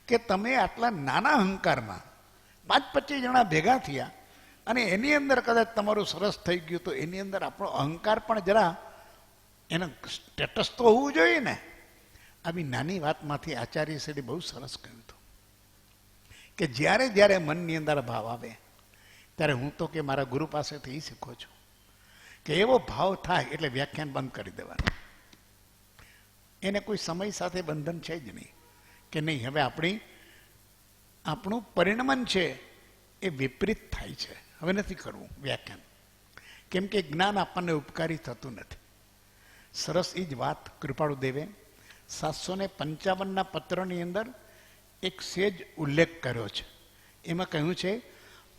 કે તમે આટલા નાના અહંકારમાં 5-25 જણા ભેગા થયા અને એની અંદર કદાચ તમારું સરસ થઈ ગયું તો એની અંદર આપણો અહંકાર પણ જરા એનું સ્ટેટસ તો હોવું જોઈએ ને. આવી નાની વાતમાંથી આચાર્ય શ્રી બહુ સરસ કહ્યું હતું કે જ્યારે જ્યારે મનની અંદર ભાવ આવે ત્યારે હું તો કે મારા ગુરુ પાસેથી એ શીખું છું કે એવો ભાવ થાય એટલે વ્યાખ્યાન બંધ કરી દેવાનું. એને કોઈ સમય સાથે બંધન છે જ નહીં કે નહીં હવે આપણું પરિણમન છે એ વિપરીત થાય છે, હવે નથી કરવું વ્યાખ્યાન. કેમ કે જ્ઞાન આપણને ઉપકારી થતું નથી. સરસ એ જ વાત કૃપાળુ દેવે 755 પત્રની અંદર એક સેજ ઉલ્લેખ કર્યો છે. એમાં કહ્યું છે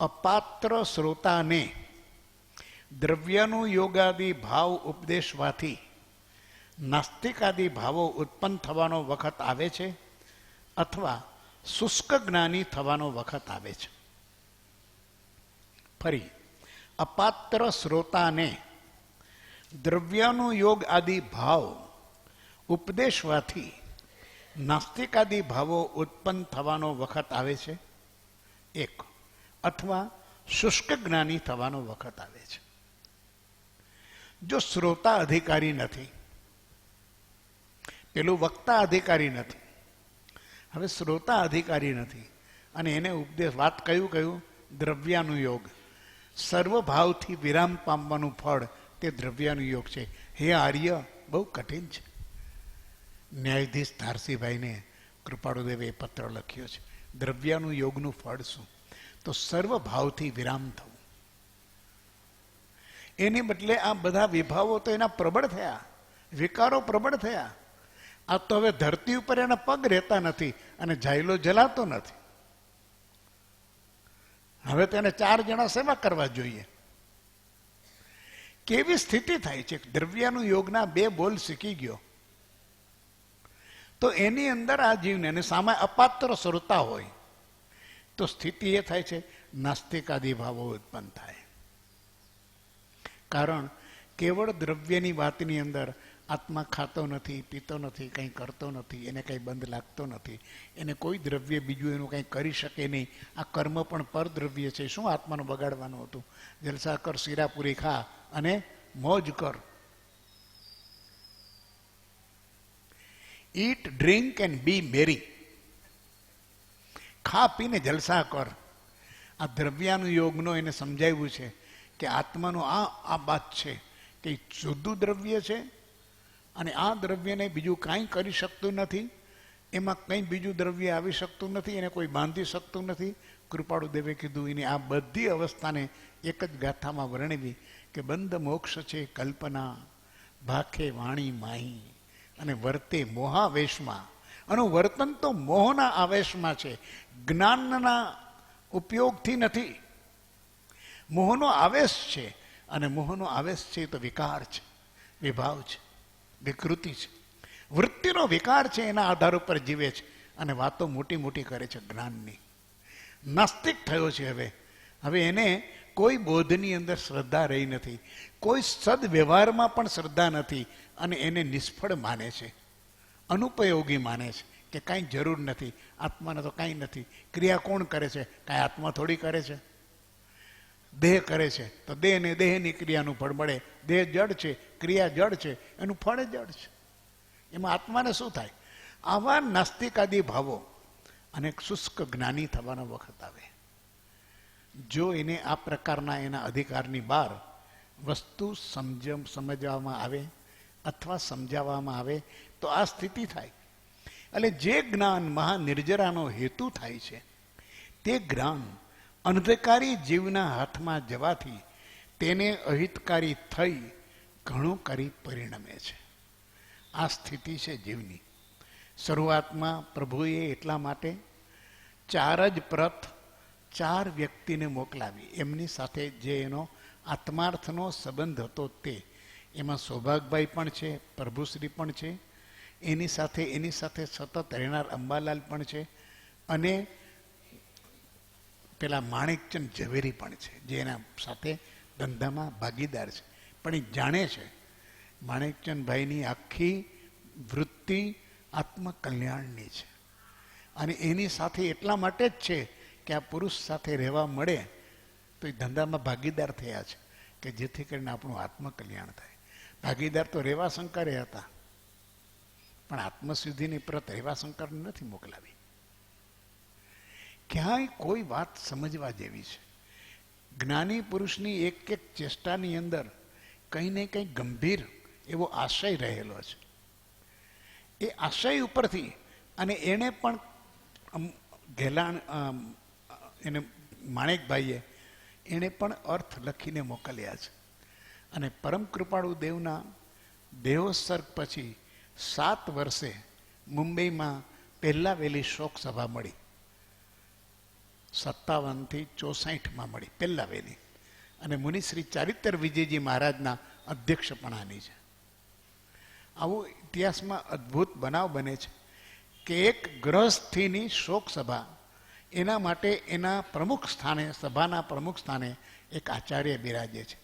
અપાત્ર શ્રોતાને દ્રવ્યનું યોગાદી ભાવ ઉપદેશવાથી નાસ્તિકાદી ભાવો ઉત્પન્ન થવાનો વખત આવે છે અથવા શુષ્ક જ્ઞાની થવાનો વખત આવે છે. ફરી, અપાત્ર શ્રોતાને દ્રવ્યનું યોગ આદિ ભાવ ઉપદેશવાથી નાસ્તિકાદી ભાવો ઉત્પન્ન થવાનો વખત આવે છે એક, અથવા શુષ્ક જ્ઞાની થવાનો વખત આવે છે. જો શ્રોતા અધિકારી નથી, પેલું વક્તા અધિકારી નથી, હવે શ્રોતા અધિકારી નથી અને એને ઉપદેશ વાત કયું દ્રવ્યાનુયોગ, સર્વભાવથી વિરામ પામવાનું ફળ તે દ્રવ્યાનુયોગ છે. હે આર્ય, બહુ કઠિન છે. ન્યાયાધીશ ધારસીભાઈને કૃપાળુદેવે એ પત્ર લખ્યો છે. દ્રવ્યાનુયોગનું ફળ શું? તો સર્વભાવથી વિરામ થવું. એની બદલે આ બધા વિભાવો તો એના પ્રબળ થયા, વિકારો પ્રબળ થયા. આ તો હવે ધરતી ઉપર એના પગ રહેતા નથી અને જાયલો જલાતો નથી. હવે તેને 4 જણા સેવા કરવા જોઈએ. કેવી સ્થિતિ થાય છે? દ્રવ્યાનું યોગના 2 બોલ શીખી ગયો તો એની અંદર આ જીવને અને સામે અપાત્ર શ્રોતા હોય તો સ્થિતિ એ થાય છે નાસ્તિકાદી ભાવો ઉત્પન્ન થાય. કારણ કેવળ દ્રવ્યની વાતની અંદર આત્મા ખાતો નથી, પીતો નથી, કંઈ કરતો નથી, એને કંઈ બંધ લાગતો નથી, એને કોઈ દ્રવ્ય બીજું એનું કંઈ કરી શકે નહીં. આ કર્મ પણ પરદ્રવ્ય છે. શું આત્માનું બગાડવાનું હતું? જલસા કર, શીરાપુરી ખા અને મોજ કર. ઈટ, ડ્રિંક એન્ડ બી મેરી. ખા પીને જલસા કર. આ દ્રવ્યાનુયોગનો એને સમજાવ્યું છે કે આત્માનું આ વાત છે કે શુદ્ધ દ્રવ્ય છે અને આ દ્રવ્યને બીજું કાંઈ કરી શકતું નથી, એમાં કંઈ બીજું દ્રવ્ય આવી શકતું નથી, એને કોઈ બાંધી શકતું નથી. કૃપાળુ દેવે કીધું એની આ બધી અવસ્થાને એક જ ગાથામાં વર્ણવી કે બંધ મોક્ષ છે કલ્પના, ભાખે વાણી માહી અને વર્તે મોહાવેશમાં અને વર્તન તો મોહના આવેશમાં છે, જ્ઞાનના ઉપયોગથી નથી. મોહનો આવેશ છે, અને મોહનો આવેશ છે તો વિકાર છે, વિભાવ છે, વિકૃતિ છે, વૃત્તિનો વિકાર છે. એના આધાર ઉપર જીવે છે અને વાતો મોટી મોટી કરે છે જ્ઞાનની. નાસ્તિક થયો છે. હવે એને કોઈ બોધની અંદર શ્રદ્ધા રહી નથી, કોઈ સદવ્યવહારમાં પણ શ્રદ્ધા નથી, અને એને નિષ્ફળ માને છે, અનુપયોગી માને છે કે કાંઈ જરૂર નથી, આત્માને તો કાંઈ નથી. ક્રિયા કોણ કરે છે? કાંઈ આત્મા થોડી કરે છે. દેહ કરે છે તો દેહને દેહની ક્રિયાનું ફળ મળે. દેહ જડ છે, ક્રિયા જડ છે, એનું ફળ જડ છે. એમાં આત્માને શું થાય? આવા નાસ્તિકાદી ભાવો અને શુષ્ક જ્ઞાની થવાનો વખત આવે, જો એને આ પ્રકારના એના અધિકારની બહાર વસ્તુ સમજવામાં આવે અથવા સમજાવવામાં આવે તો આ સ્થિતિ થાય. એટલે જે જ્ઞાન મહાનિર્જરાનો હેતુ થાય છે, તે જ્ઞાન અંધકારી જીવના હાથમાં જવાથી તેને અહિતકારી થઈ ઘણું કરી પરિણમે છે. આ સ્થિતિ છે જીવની. શરૂઆતમાં પ્રભુએ એટલા માટે 4 જ પ્રત 4 વ્યક્તિને મોકલાવી, એમની સાથે જે એનો આત્માર્થનો સંબંધ હતો તે. એમાં સૌભાગભાઈ પણ છે, પ્રભુશ્રી પણ છે, એની સાથે સતત રહેનાર અંબાલાલ પણ છે, અને પેલા માણેકચંદ ઝવેરી પણ છે, જે એના સાથે ધંધામાં ભાગીદાર છે. પણ એ જાણે છે માણેકચંદભાઈની આખી વૃત્તિ આત્મકલ્યાણની છે, અને એની સાથે એટલા માટે જ છે કે આ પુરુષ સાથે રહેવા મળે તો એ ધંધામાં ભાગીદાર થયા છે કે જેથી કરીને આપણું આત્મકલ્યાણ થાય. ભાગીદાર તો રેવાશંકરે હતા, પણ આત્મસિદ્ધિની પ્રત રેવાશંકર નથી મોકલાવી. ક્યાંય કોઈ વાત સમજવા જેવી છે. જ્ઞાની પુરુષની એક એક ચેષ્ટાની અંદર કંઈ ને કંઈ ગંભીર એવો આશય રહેલો છે. એ આશય ઉપરથી, અને એણે પણ એને માણેકભાઈએ એણે પણ અર્થ લખીને મોકલ્યા છે. અને પરમ કૃપાળુ દેવના દેહોત્સર્ગ પછી 7 વર્ષે મુંબઈમાં પહેલા વહેલી શોક સભા મળી. 57 થી 64 મળી પહેલા વહેલી, અને મુનિશ્રી ચારિત્ર વિજયજી મહારાજના અધ્યક્ષપણાની છે. આવું ઇતિહાસમાં અદ્ભુત બનાવ બને છે કે એક ગ્રહસ્થીની શોક સભા, એના માટે એના પ્રમુખ સ્થાને, સભાના પ્રમુખ સ્થાને એક આચાર્ય બિરાજે છે.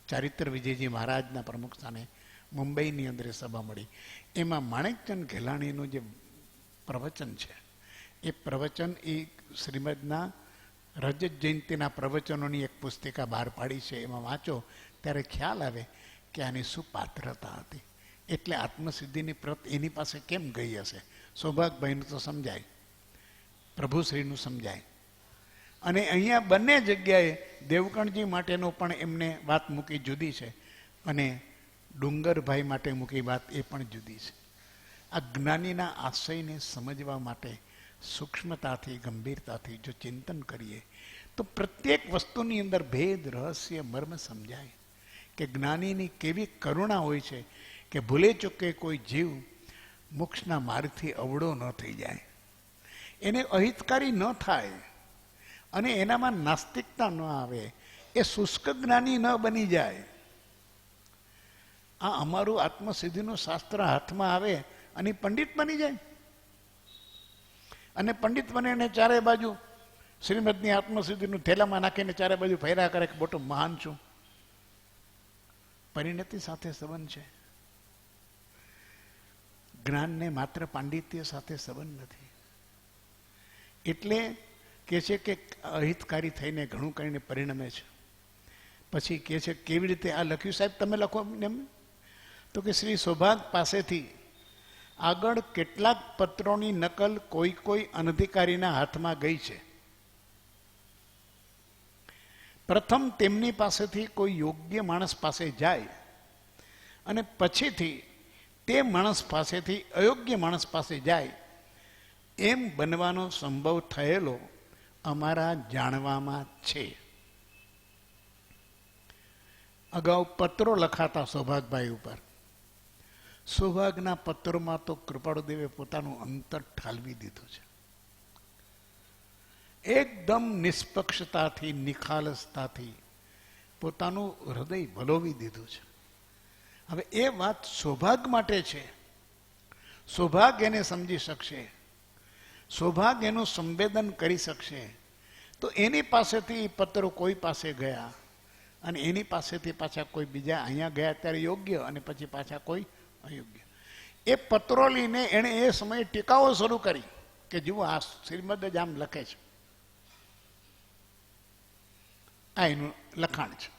ચારિત્ર વિજયજી મહારાજના પ્રમુખ સ્થાને મુંબઈની અંદર સભા મળી. એમાં માણેકચંદ ઘેલાણીનું જે પ્રવચન છે, એ પ્રવચન એ શ્રીમદના રજત જયંતિના પ્રવચનોની એક પુસ્તિકા બહાર પાડી છે. એમાં વાંચો ત્યારે ખ્યાલ આવે કે આની શું પાત્રતા હતી. એટલે આત્મસિદ્ધિની પ્રત એની પાસે કેમ ગઈ હશે. સૌભાગભાઈનું તો સમજાય, પ્રભુશ્રીનું સમજાય. અને અહીંયા બંને જગ્યાએ દેવકણજી માટેનો પણ એમને વાત મૂકી જુદી છે, અને ડુંગરભાઈ માટે મૂકી વાત એ પણ જુદી છે. આ જ્ઞાનીના આશયને સમજવા માટે સૂક્ષ્મતાથી, ગંભીરતાથી જો ચિંતન કરીએ તો પ્રત્યેક વસ્તુની અંદર ભેદ, રહસ્ય, મર્મ સમજાય કે જ્ઞાનીની કેવી કરુણા હોય છે કે ભૂલે ચૂકે કોઈ જીવ મોક્ષના માર્ગથી અવળો ન થઈ જાય, એને અહિતકારી ન થાય, અને એનામાં નાસ્તિકતા ન આવે, એ શુષ્ક જ્ઞાની ન બની જાય. આ અમારું આત્મસિદ્ધિનું શાસ્ત્ર હાથમાં આવે અને પંડિત બની જાય, અને પંડિત બને એને ચારે બાજુ શ્રીમદની આત્મસિદ્ધિનું થેલામાં નાખીને ચારે બાજુ ફેરા કરે કે મોટો મહાન છું. પરિણતિ સાથે સંબંધ છે. જ્ઞાનને માત્ર પાંડિત્ય સાથે સંબંધ નથી. એટલે કે છે કે અહિતકારી થઈને ઘણું કરીને પરિણમે છે. પછી કે છે કેવી રીતે આ લખ્યું સાહેબ, તમે લખો એમ. તો કે શ્રી સૌભાગ પાસેથી આગળ કેટલાક પત્રોની નકલ કોઈ અનધિકારીના હાથમાં ગઈ છે. પ્રથમ તેમની પાસેથી કોઈ યોગ્ય માણસ પાસે જાય, અને પછીથી તે માણસ પાસેથી અયોગ્ય માણસ પાસે જાય, એમ બનવાનો સંભવ થયેલો અમારા જાણવામાં છે. અગાઉ પત્રો લખાતા સૌભાગભાઈ ઉપર. સૌભાગ્યના પત્રોમાં તો કૃપાળુદેવે પોતાનું અંતર ઠાલવી દીધું છે. એકદમ નિષ્પક્ષતાથી, નિખાલસતાથી પોતાનું હૃદય વલોવી દીધું છે. હવે એ વાત સૌભાગ્ય માટે છે. સૌભાગ્ય એને સમજી શકશે, સૌભાગ્ય એનું સંવેદન કરી શકશે. તો એની પાસેથી પત્રો કોઈ પાસે ગયા અને એની પાસેથી પાછા કોઈ બીજા અહીંયા ગયા ત્યારે યોગ્ય અને પછી પાછા કોઈ અયોગ્ય. એ પત્રો લઈને એણે એ સમયે ટીકાઓ શરૂ કરી કે જુઓ આ શ્રીમદ જ આમ લખે છે, આ એનું લખાણ છે.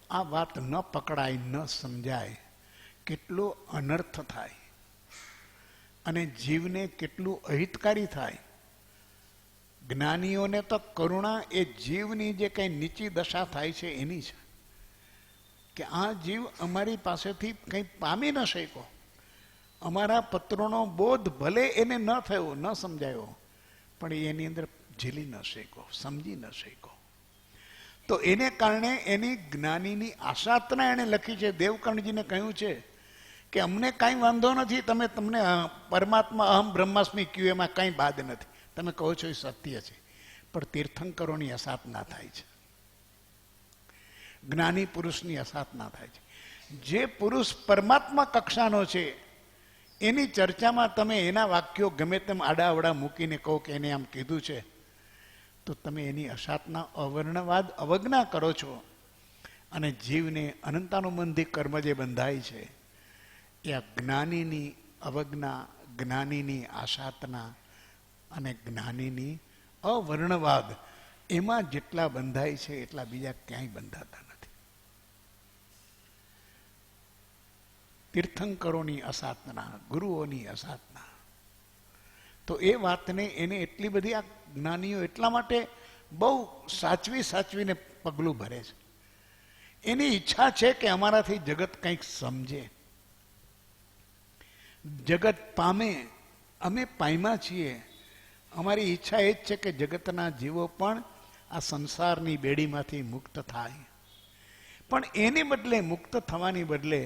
આ વાત ન પકડાય, ન સમજાય, કેટલો અનર્થ થાય અને જીવને કેટલું અહિતકારી થાય. જ્ઞાનીઓને તો કરુણા એ જીવની જે કંઈ નીચી દશા થાય છે એની છે કે આ જીવ અમારી પાસેથી કંઈ પામી ન શક્યો, અમારા પત્રોનો બોધ ભલે એને ન થયો, ન સમજાયો, પણ એની અંદર ઝીલી ન શક્યો, સમજી ન શક્યો. તો એને કારણે એની જ્ઞાનીની આશાતના એણે લખી છે. દેવકર્ણજીને કહ્યું છે કે અમને કાંઈ વાંધો નથી, તમને પરમાત્મા અહમ બ્રહ્માસ્મિ કહ્યું, એમાં કાંઈ બાદ નથી, તમે કહો છો એ સત્ય છે. પણ તીર્થંકરોની અસાધના થાય છે, જ્ઞાની પુરુષની અસાધના થાય છે. જે પુરુષ પરમાત્મા કક્ષાનો છે એની ચર્ચામાં તમે એના વાક્યો ગમે તેમ આડાઅવડા મૂકીને કહો કે એને આમ કીધું છે, તો તમે એની અસાધના, અવર્ણવાદ, અવજ્ઞા કરો છો. અને જીવને અનંતાનુબંધી કર્મ જે બંધાય છે એ આ જ્ઞાનીની અવજ્ઞા, જ્ઞાનીની આશાતના અને જ્ઞાનીની અવર્ણવાદ, એમાં જેટલા બંધાય છે એટલા બીજા ક્યાંય બંધાતા નથી. તીર્થંકરોની અસાધના, ગુરુઓની અસાધના. તો એ વાતને એને એટલી બધી આ જ્ઞાનીઓ એટલા માટે બહુ સાચવીને પગલું ભરે છે. એની ઈચ્છા છે કે અમારાથી જગત કંઈક સમજે, જગત પામે. અમે પામ્યા છીએ. અમારી ઈચ્છા એ જ છે કે જગતના જીવો પણ આ સંસારની બેડીમાંથી મુક્ત થાય. પણ એની બદલે, મુક્ત થવાની બદલે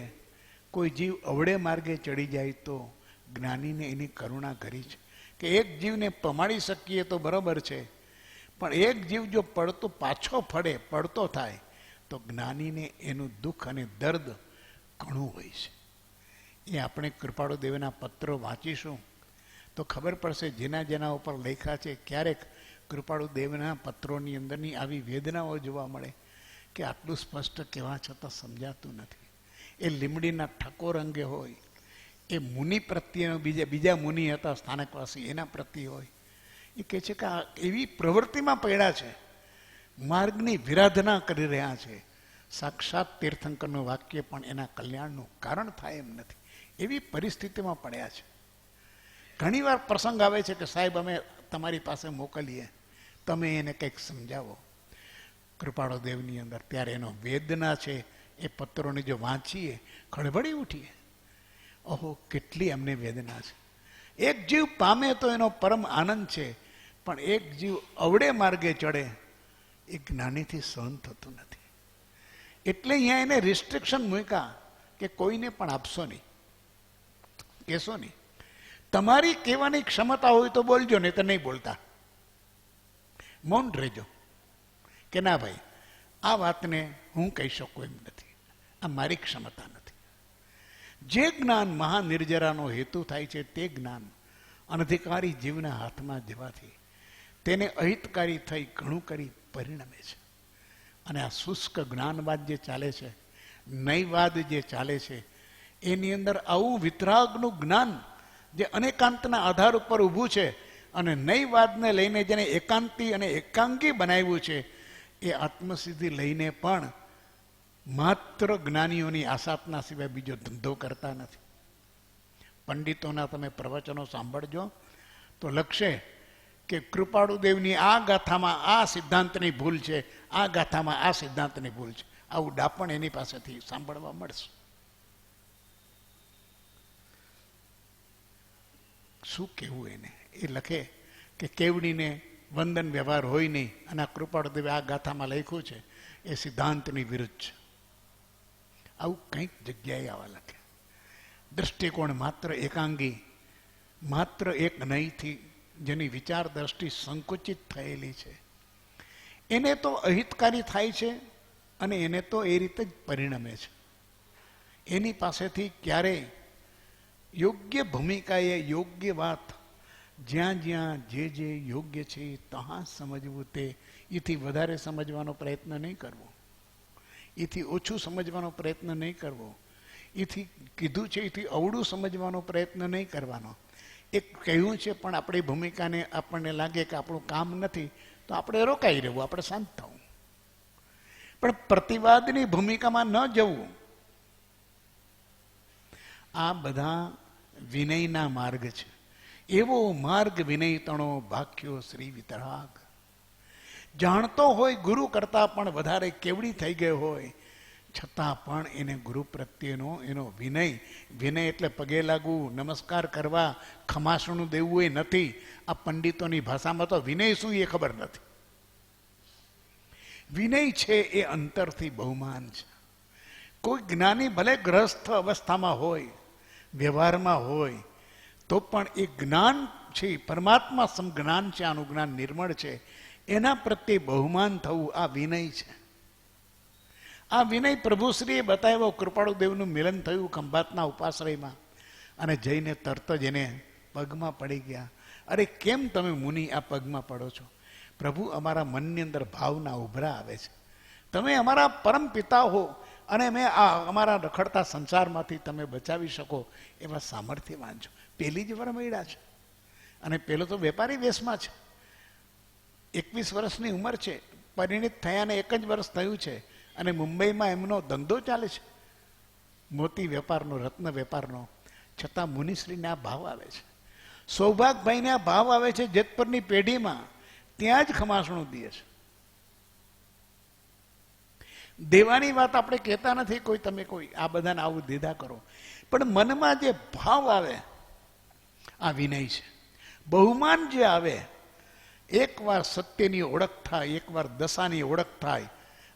કોઈ જીવ અવળે માર્ગે ચડી જાય તો જ્ઞાનીને એની કરુણા કરી છે કે એક જીવને પમાડી શકીએ તો બરાબર છે, પણ એક જીવ જો પાછો પડતો થાય તો જ્ઞાનીને એનું દુઃખ અને દર્દ ઘણું હોય છે. એ આપણે કૃપાળુ દેવના પત્રો વાંચીશું તો ખબર પડશે. જેના ઉપર લખ્યા છે, ક્યારેક કૃપાળુ દેવના પત્રોની અંદરની આવી વેદનાઓ જોવા મળે કે આટલું સ્પષ્ટ કહેવા છતાં સમજાતું નથી. એ લીમડીના ઠકોર અંગે હોય, એ મુનિ પ્રત્યેનો બીજા મુનિ હતા સ્થાનકવાસી, એના પ્રત્યે હોય. એ કહે છે કે આ એવી પ્રવૃત્તિમાં પડ્યા છે, માર્ગની વિરાધના કરી રહ્યા છે. સાક્ષાત તીર્થંકરનું વાક્ય પણ એના કલ્યાણનું કારણ થાય એમ નથી, એવી પરિસ્થિતિમાં પડ્યા છે. ઘણીવાર પ્રસંગ આવે છે કે સાહેબ અમે તમારી પાસે મોકલીએ, તમે એને કંઈક સમજાવો. કૃપાળુ દેવની અંદર ત્યારે એનો વેદના છે એ પત્રોને જો વાંચીએ ખળભળી ઉઠીએ. ઓહો, કેટલી અમને વેદના છે. એક જીવ પામે તો એનો પરમ આનંદ છે, પણ એક જીવ અવળે માર્ગે ચડે એ જ્ઞાનીથી સહન થતું નથી. એટલે અહીંયા એને રિસ્ટ્રિક્શન મૂક્યા કે કોઈને પણ આપશો નહીં, કહેશો નહીં. તમારી કહેવાની ક્ષમતા હોય તો બોલજો, નહીં તો નહીં બોલતા, મૌન રહેજો. કે ના ભાઈ, આ વાતને હું કહી શકું એમ નથી, આ મારી ક્ષમતા નથી. જે જ્ઞાન મહાનિર્જરાનો હેતુ થાય છે તે જ્ઞાન અનધિકારી જીવના હાથમાં જવાથી તેને અહિતકારી થઈ ઘણું કરી પરિણમે છે. અને આ શુષ્ક જ્ઞાનવાદ જે ચાલે છે, નૈવાદ જે ચાલે છે, એની અંદર આવું વિતરાગનું જ્ઞાન જે અનેકાંતના આધાર ઉપર ઊભું છે અને નૈવાદને લઈને જેને એકાંતી અને એકાંગી બનાવ્યું છે, એ આત્મસિદ્ધિ લઈને પણ માત્ર જ્ઞાનીઓની આસાપના સિવાય બીજો ધંધો કરતા નથી. પંડિતોના તમે પ્રવચનો સાંભળજો તો લખશે કે કૃપાળુદેવની આ ગાથામાં આ સિદ્ધાંતની ભૂલ છે, આ ગાથામાં આ સિદ્ધાંતની ભૂલ છે. આવું ડાપણ એની પાસેથી સાંભળવા મળશે. શું કહેવું એને? એ લખે કે કેવડીને વંદન વ્યવહાર હોય નહીં, અને આ કૃપાળુદેવે આ ગાથામાં લખ્યું છે એ સિદ્ધાંતની વિરુદ્ધ છે. આવું કંઈક જગ્યાએ આવા લખે. દ્રષ્ટિકોણ માત્ર એકાંગી, માત્ર એક નહીંથી જેની વિચાર દ્રષ્ટિ સંકુચિત થયેલી છે, એને તો અહિતકારી થાય છે અને એને તો એ રીતે જ પરિણમે છે. એની પાસેથી ક્યારેય યોગ્ય ભૂમિકાએ યોગ્ય વાત, જ્યાં જ્યાં જે યોગ્ય છે ત્યાં સમજવું, તે એથી વધારે સમજવાનો પ્રયત્ન નહીં કરવો, એથી ઓછું સમજવાનો પ્રયત્ન નહીં કરવો, એથી કીધું છે એથી અવળું સમજવાનો પ્રયત્ન નહીં કરવાનો. એક કહ્યું છે પણ આપણી ભૂમિકાને આપણને લાગે કે આપણું કામ નથી તો આપણે રોકાઈ રહેવું, આપણે શાંત થવું. પણ પ્રતિવાદની ભૂમિકામાં ન જવું. આ બધા વિનયના માર્ગ છે. એવો માર્ગ વિનય તણો ભાખ્યો શ્રી વિતરાગ. જાણતો હોય ગુરુ કરતા પણ વધારે કેવડી થઈ ગયો હોય, છતાં પણ એને ગુરુ પ્રત્યેનો એનો વિનય, વિનય એટલે પગે લાગવું, નમસ્કાર કરવા, ખમાસણું દેવું એ નથી. આ પંડિતોની ભાષામાં તો વિનય શું એ ખબર નથી. વિનય છે એ અંતરથી બહુમાન છે. કોઈ જ્ઞાની ભલે ગ્રસ્થ અવસ્થામાં હોય, વ્યવહારમાં હોય, તો પણ એ જ્ઞાન છે, પરમાત્મા સમ જ્ઞાન છે, આનું જ્ઞાન નિર્મળ છે, એના પ્રત્યે બહુમાન થવું આ વિનય છે. આ વિનય પ્રભુશ્રીએ બતાવ્યો. કૃપાળુદેવનું મિલન થયું ખંભાતના ઉપાશ્રયમાં અને જઈને તરત જ એને પગમાં પડી ગયા. અરે કેમ તમે મુનિ આ પગમાં પડો છો? પ્રભુ, અમારા મનની અંદર ભાવના ઉભરા આવે છે. તમે અમારા પરમ પિતા હો અને મેં આ અમારા રખડતા સંસારમાંથી તમે બચાવી શકો એવા સામર્થ્યવાન છો. પેલી જ વરમૈડા છે અને પેલો તો વેપારી વેશમાં છે. 21 વર્ષની ઉંમર છે, પરિણિત થયાને 1 જ વર્ષ થયું છે અને મુંબઈમાં એમનો ધંધો ચાલે છે, મોતી વેપારનો, રત્ન વેપારનો. છતાં મુનિશ્રીને આ ભાવ આવે છે. સૌભાગભાઈને આ ભાવ આવે છે. જેતપુરની પેઢીમાં ત્યાં જ ખમાસણું દે છે. દેવાની વાત આપણે કહેતા નથી કોઈ, તમે કોઈ આ બધાને આવું દીધા કરો, પણ મનમાં જે ભાવ આવે આ વિનય છે. બહુમાન જે આવે, એકવાર સત્યની ઓળખ થાય, એકવાર દશાની ઓળખ થાય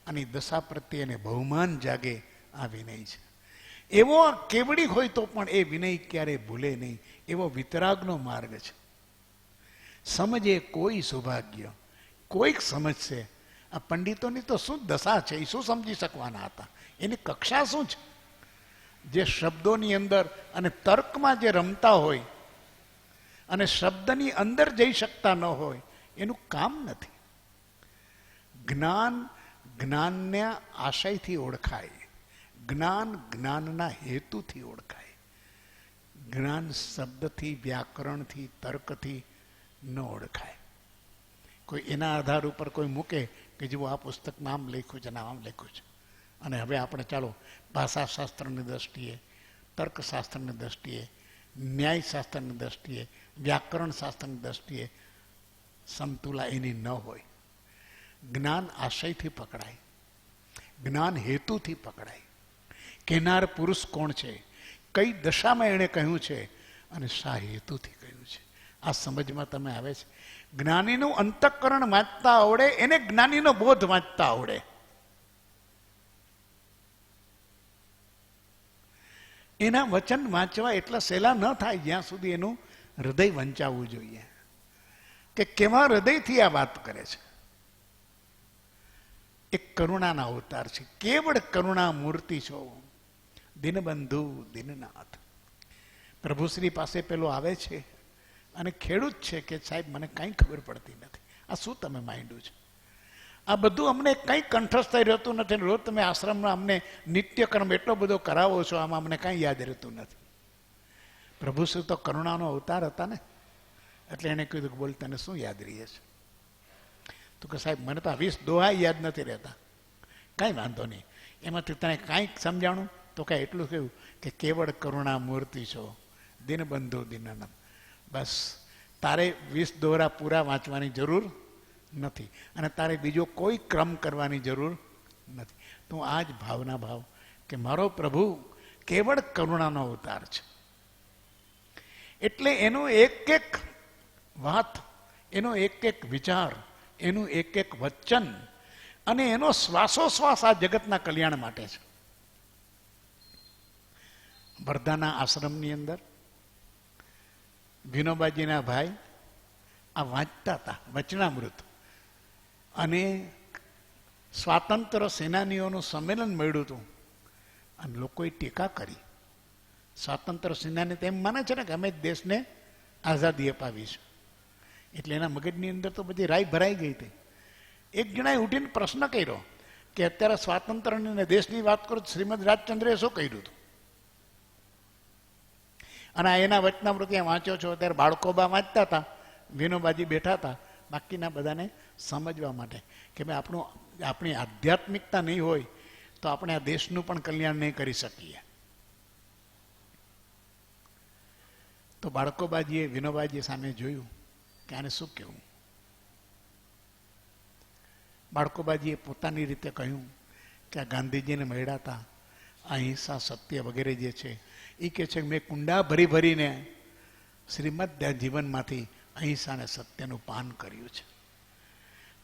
અને દશા પ્રત્યે એને બહુમાન જાગે, આ વિનય છે. એવો કેવડી હોય તો પણ એ વિનય ક્યારે ભૂલે નહીં, એવો વિતરાગનો માર્ગ છે. સમજે કોઈ સૌભાગ્ય, કોઈક સમજશે. આ પંડિતોની તો શું દશા છે, એ શું સમજી શકવાના હતા? એની કક્ષા શું છે? જે શબ્દોની અંદર અને તર્કમાં જે રમતા હોય અને શબ્દની અંદર જઈ શકતા ન હોય, એનું કામ નથી. જ્ઞાન જ્ઞાનના આશયથી ઓળખાય, જ્ઞાન જ્ઞાનના હેતુથી ઓળખાય. જ્ઞાન શબ્દથી, વ્યાકરણથી, તર્કથી ન ઓળખાય. કોઈ એના આધાર ઉપર કોઈ મૂકે કે જેવું આ પુસ્તકમાં આમ લખ્યું છે ને આમ લખ્યું છે, અને હવે આપણે ચાલો ભાષાશાસ્ત્રની દ્રષ્ટિએ, તર્કશાસ્ત્રની દ્રષ્ટિએ, ન્યાયશાસ્ત્રની દ્રષ્ટિએ, વ્યાકરણ શાસ્ત્રની દ્રષ્ટિએ સમતુલા એની ન હોય. જ્ઞાન આશયથી પકડાય, જ્ઞાન હેતુથી પકડાય. કહેનાર પુરુષ કોણ છે, કઈ દશામાં એણે કહ્યું છે અને શા હેતુથી કહ્યું છે, આ સમજમાં તમે આવે છે. જ્ઞાનીનું અંતઃકરણ વાંચતા આવડે, એને જ્ઞાનીનો બોધ વાંચતા આવડે. એના વચન વાંચવા એટલા સહેલા ન થાય જ્યાં સુધી એનું હૃદય વંચાવવું જોઈએ કે કેવા હૃદયથી આ વાત કરે છે. એક કરુણાના અવતાર છે, કેવળ કરુણા મૂર્તિ છો, દિનબંધુ દિનનાથ. પ્રભુશ્રી પાસે પેલો આવે છે અને ખેડૂત છે કે સાહેબ મને કાંઈ ખબર પડતી નથી, આ શું તમે માંડ્યું છે? આ બધું અમને કંઈ કંઠસ્થ થઈ રહેતું નથી. રોજ તમે આશ્રમમાં અમને નિત્યકર્મ એટલો બધો કરાવો છો, આમાં અમને કાંઈ યાદ રહેતું નથી. પ્રભુશ્રી તો કરુણાનો અવતાર હતા ને, એટલે એણે કીધું કે બોલ તને શું યાદ રહીએ છે? તો કે સાહેબ મને તો 20 દોહા યાદ નથી રહેતા. કાંઈ વાંધો નહીં, એમાંથી તને કાંઈક સમજાણું? તો કાંઈ એટલું કહ્યું કે કેવળ કરુણા મૂર્તિ છો, દિનબંધુ દિનનાથ. બસ તારે 20 દોરા પૂરા વાંચવાની જરૂર નથી અને તારે બીજો કોઈ ક્રમ કરવાની જરૂર નથી. તો આ જ ભાવના ભાવ કે મારો પ્રભુ કેવળ કરુણાનો અવતાર છે. એટલે એનું એક એક વાત, એનો એક એક વિચાર, એનું એક એક વચન અને એનો શ્વાસોશ્વાસ આ જગતના કલ્યાણ માટે છે. વર્ધાના આશ્રમની અંદર વિનોબાજીના ભાઈ આ વાંચતા હતા વચનામૃત, અને સ્વાતંત્ર્ય સેનાનીઓનું સંમેલન મળ્યું હતું અને લોકોએ ટીકા કરી. સ્વાતંત્ર્ય સેનાની તેમ માને છે ને કે અમે દેશને આઝાદી અપાવી છે, એટલે એના મગજની અંદર તો બધી રાય ભરાઈ ગઈ હતી. એક જણાએ ઉઠીને પ્રશ્ન કર્યો કે અત્યારે સ્વાતંત્ર્યની અને દેશની વાત કરો શ્રીમદ રાજચંદ્રે શું કર્યું હતું? અને એના વચનામૃત ત્યાં વાંચ્યો છો. ત્યારે બાળકો બા વાંચતા હતા, વિનોબાજી બેઠા હતા બાકીના બધાને સમજવા માટે કે ભાઈ આપણી આધ્યાત્મિકતા નહીં હોય તો આપણે આ દેશનું પણ કલ્યાણ નહીં કરી શકીએ. તો બાળકોબાજીએ વિનોબાજી સામે જોયું કે આને શું કહેવું. બાળકોબાજીએ પોતાની રીતે કહ્યું કે આ ગાંધીજીને મળ્યા હતા, અહિંસા સત્ય વગેરે જે છે એ કહે છે મેં કુંડા ભરી ભરીને શ્રીમદ જીવનમાંથી અહિંસા અને સત્યનું પાન કર્યું છે.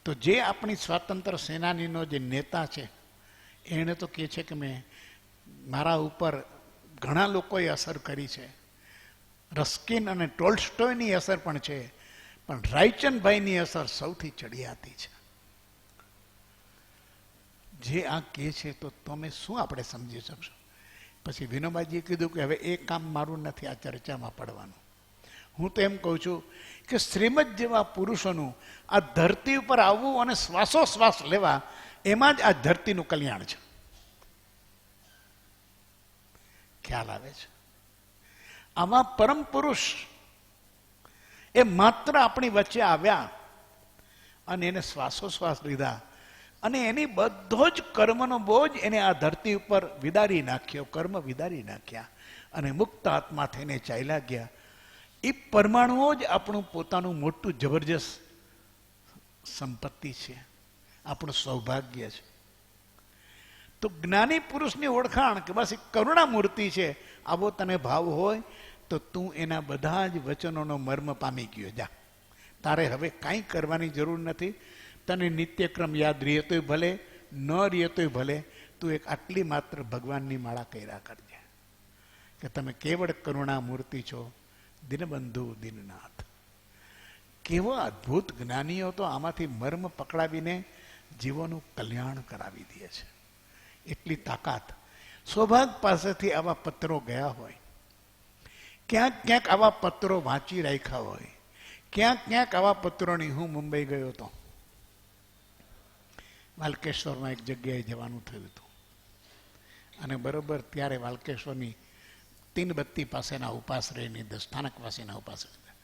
તો જે આપણી સ્વાતંત્ર્ય સેનાનીનો જે નેતા છે એણે તો કહે છે કે મેં મારા ઉપર ઘણા લોકોએ અસર કરી છે, રસ્કિન અને ટોલ્સ્ટોયની અસર પણ છે, પણ રાયચંદભાઈની અસર સૌથી ચડિયાતી છે. જે આ કહે છે તો તમે શું આપણે સમજી શકશો? પછી વિનોબાજીએ કીધું કે હવે એ કામ મારું નથી આ ચર્ચામાં પડવાનું. હું તો એમ કહું છું કે શ્રીમદ જેવા પુરુષોનું આ ધરતી ઉપર આવવું અને શ્વાસોશ્વાસ લેવા, એમાં જ આ ધરતીનું કલ્યાણ છે. ખ્યાલ આવે છે? આવા પરમ પુરુષ એ માત્ર આપણી વચ્ચે આવ્યા અને એને શ્વાસોશ્વાસ લીધા અને એની બધો જ કર્મનો બોજ એને આ ધરતી ઉપર વિદારી નાખ્યો, કર્મ વિદારી નાખ્યા અને મુક્ત આત્મા થઈને ચાલ્યા ગયા. એ પરમાણુઓ જ આપણું પોતાનું મોટું જબરજસ્ત સંપત્તિ છે, આપણું સૌભાગ્ય છે. તો જ્ઞાની પુરુષની ઓળખાણ કે બસ કરુણા મૂર્તિ છે, આવો તને ભાવ હોય તો તું એના બધા જ વચનોનો મર્મ પામી ગયો. જા, તારે હવે કાંઈ કરવાની જરૂર નથી. તને નિત્યક્રમ યાદ રહેતોય ભલે, ન રહેતોય ભલે, તું એક આટલી માત્ર ભગવાનની માળા કર્યા કરજે કે તમે કેવળ કરુણા મૂર્તિ છો, દિનબંધુ દિનનાથ. કેવો અદ્ભુત જ્ઞાનીઓ તો આમાંથી મર્મ પકડાવીને જીવોનું કલ્યાણ કરાવી દે છે. એટલી તાકાત. સૌભાગ પાસેથી આવા પત્રો ગયા હોય, ક્યાંક ક્યાંક આવા પત્રો વાંચી રાખ્યા હોય, ક્યાંક ક્યાંક આવા પત્રોની. હું મુંબઈ ગયો હતો, વાલકેશ્વરમાં એક જગ્યાએ જવાનું થયું હતું અને બરોબર ત્યારે વાલકેશ્વરની તીનબત્તી પાસેના ઉપાશ્રયની અંદર સ્થાનકવાસીના ઉપાશ્રય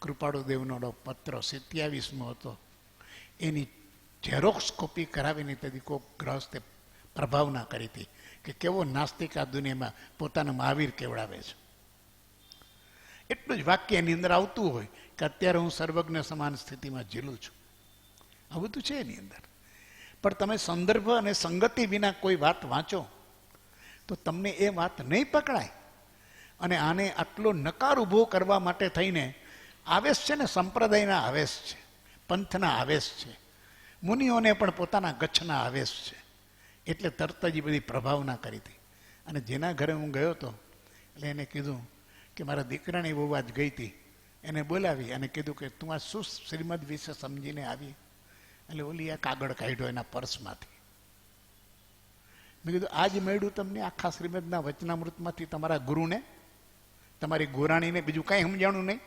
કૃપાળુદેવનો પત્ર 27મો હતો. એની ઝેરોક્સ કોપી કરાવીને તેથી કોઈ ગ્રહસ્થે પ્રભાવના કરી હતી કે કેવો નાસ્તિક આ દુનિયામાં પોતાનો મહાવીર કેવડાવે છે. એટલું જ વાક્ય એની અંદર આવતું હોય કે અત્યારે હું સર્વજ્ઞ સમાન સ્થિતિમાં ઝીલું છું. આ બધું છે એની અંદર. પણ તમે સંદર્ભ અને સંગતિ વિના કોઈ વાત વાંચો તો તમને એ વાત નહીં પકડાય. અને આને આટલો નકાર ઊભો કરવા માટે થઈને આવેશ છે ને, સંપ્રદાયના આવેશ છે, પંથના આવેશ છે, મુનિઓને પણ પોતાના ગચ્છના આવેશ છે. એટલે તરત જ બધી પ્રભાવના કરી હતી. અને જેના ઘરે હું ગયો હતો એટલે એને કીધું કે મારા દીકરાની બહુ આજ ગઈ હતી, એને બોલાવી અને કીધું કે તું આ શું શ્રીમદ વિશે સમજીને આવી? એટલે ઓલી આ કાગળ કાઢ્યો એના પર્સમાંથી. મેં કીધું આજ મળ્યું તમને આખા શ્રીમદના વચનામૃતમાંથી તમારા ગુરુને, તમારી ગોરાણીને બીજું કાંઈ સમજાણું નહીં?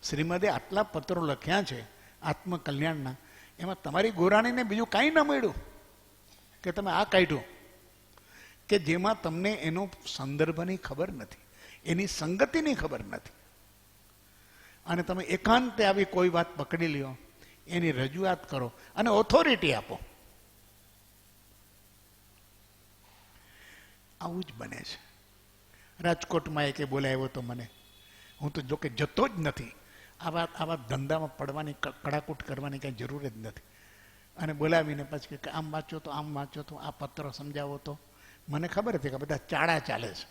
શ્રીમદે આટલા પત્રો લખ્યા છે આત્મકલ્યાણના, એમાં તમારી ગોરાણીને બીજું કાંઈ ન મળ્યું કે તમે આ કાઢ્યું? કે જેમાં તમને એનો સંદર્ભની ખબર નથી, એની સંગતિની ખબર નથી, અને તમે એકાંતે આવી કોઈ વાત પકડી લ્યો, એની રજૂઆત કરો અને ઓથોરિટી આપો. આવું જ બને છે. રાજકોટમાં એકે બોલાવ્યો તો મને, હું તો જોકે જતો જ નથી, આવા ધંધામાં પડવાની કડાકૂટ કરવાની કાંઈ જરૂર જ નથી. અને બોલાવીને પછી કે આમ વાંચો તો આમ વાંચો તો આ પત્ર સમજાવો તો. મને ખબર હતી કે બધા ચાળા ચાલે છે.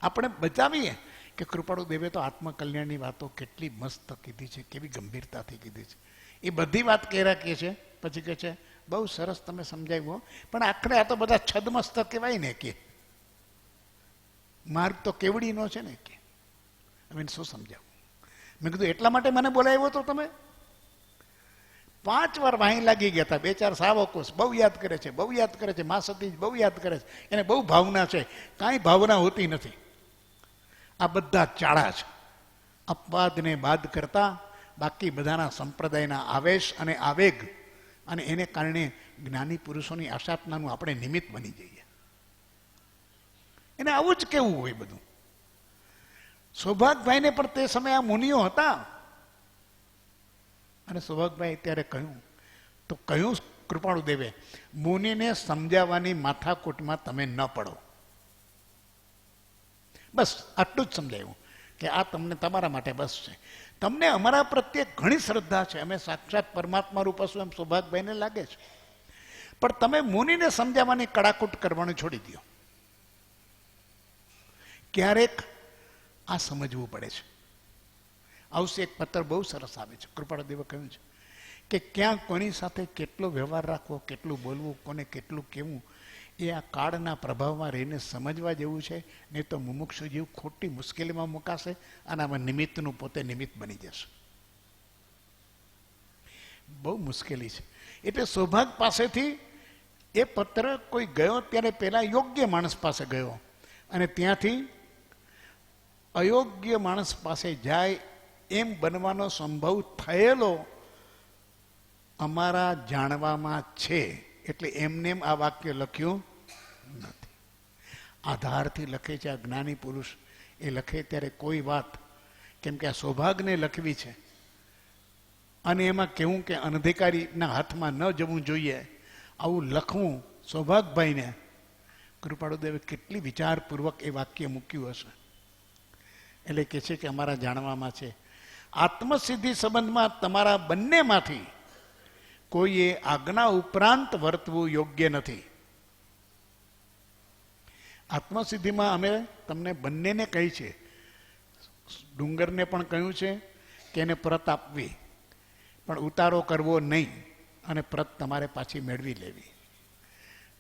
આપણે બચાવીએ કે કૃપાળુદેવે તો આત્મકલ્યાણની વાતો કેટલી મસ્ત કીધી છે, કેવી ગંભીરતાથી કીધી છે. એ બધી વાત કર્યા કે છે, પછી કે છે બહુ સરસ તમે સમજાવ્યું, પણ આખરે આ તો બધા છદમસ્તક કહેવાય ને કે માર્ગ તો કેવડીનો છે ને કે હવે શું સમજાવું. મેં કીધું એટલા માટે મને બોલાવ્યો તો તમે? 5 વાર વાહી લાગી ગયા હતા. 2-4 સાવકો બહુ યાદ કરે છે, બહુ યાદ કરે છે, મા સતી બહુ યાદ કરે છે, એને બહુ ભાવના છે. કાંઈ ભાવના હોતી નથી. આ બધા ચાળા છે. અપવાદને બાદ કરતા બાકી બધાના સંપ્રદાયના આવેશ અને આવેગ, અને એને કારણે જ્ઞાની પુરુષોની આશાપનાનું આપણે નિમિત્ત બની જઈએ. એને આવું જ કેવું હોય બધું. સૌભાગભાઈને પણ તે સમયે આ મુનિઓ હતા, અને સૌભાગભાઈ ત્યારે કહ્યું તો કહ્યું કૃપાળુ દેવે, મુનિને સમજાવવાની માથાકૂટમાં તમે ન પડો. બસ આટલું જ સમજાયું કે આ તમને તમારા માટે બસ છે. તમને અમારા પ્રત્યે ઘણી શ્રદ્ધા છે, અમે સાક્ષાત પરમાત્મા રૂપ હશું એમ સૌભાગભાઈને લાગે છે, પણ તમે મુનિને સમજાવવાની કડાકૂટ કરવાનું છોડી દો. ક્યારેક આ સમજવું પડે છે. આવશે એક પત્ર બહુ સરસ આવે છે. કૃપાળુદેવે કહ્યું છે કે ક્યાં કોની સાથે કેટલો વ્યવહાર રાખવો, કેટલું બોલવું, કોને કેટલું કહેવું, એ આ કાળના પ્રભાવમાં રહીને સમજવા જેવું છે. નહીં તો મુમુક્ષુ જીવ ખોટી મુશ્કેલીમાં મુકાશે અને આમાં નિમિત્તનું પોતે નિમિત્ત બની જશે. બહુ મુશ્કેલી છે. એટલે સૌભાગ પાસેથી એ પત્ર કોઈ ગયો ત્યારે પહેલા યોગ્ય માણસ પાસે ગયો, અને ત્યાંથી અયોગ્ય માણસ પાસે જાય એમ બનવાનો સંભવ થયેલો અમારા જાણવામાં છે. એટલે એમને આ વાક્ય લખ્યું નથી, આધારથી લખે છે. આ જ્ઞાની પુરુષ એ લખે ત્યારે કોઈ વાત, કેમ કે આ સૌભાગને લખવી છે, અને એમાં કહેવું કે અનધિકારીના હાથમાં ન જવું જોઈએ, આવું લખવું સૌભાગભાઈને કૃપાળુદેવે કેટલી વિચારપૂર્વક એ વાક્ય મૂક્યું હશે. એટલે કે છે કે અમારા જાણવામાં છે, આત્મસિદ્ધિ સંબંધમાં તમારા બંનેમાંથી કોઈએ આજ્ઞા ઉપરાંત વર્તવું યોગ્ય નથી. આત્મસિદ્ધિમાં અમે તમને બંનેને કહી છે. ડુંગરને પણ કહ્યું છે કે એને પ્રત આપવી, પણ ઉતારો કરવો નહીં, અને પ્રત તમારે પાછી મેળવી લેવી.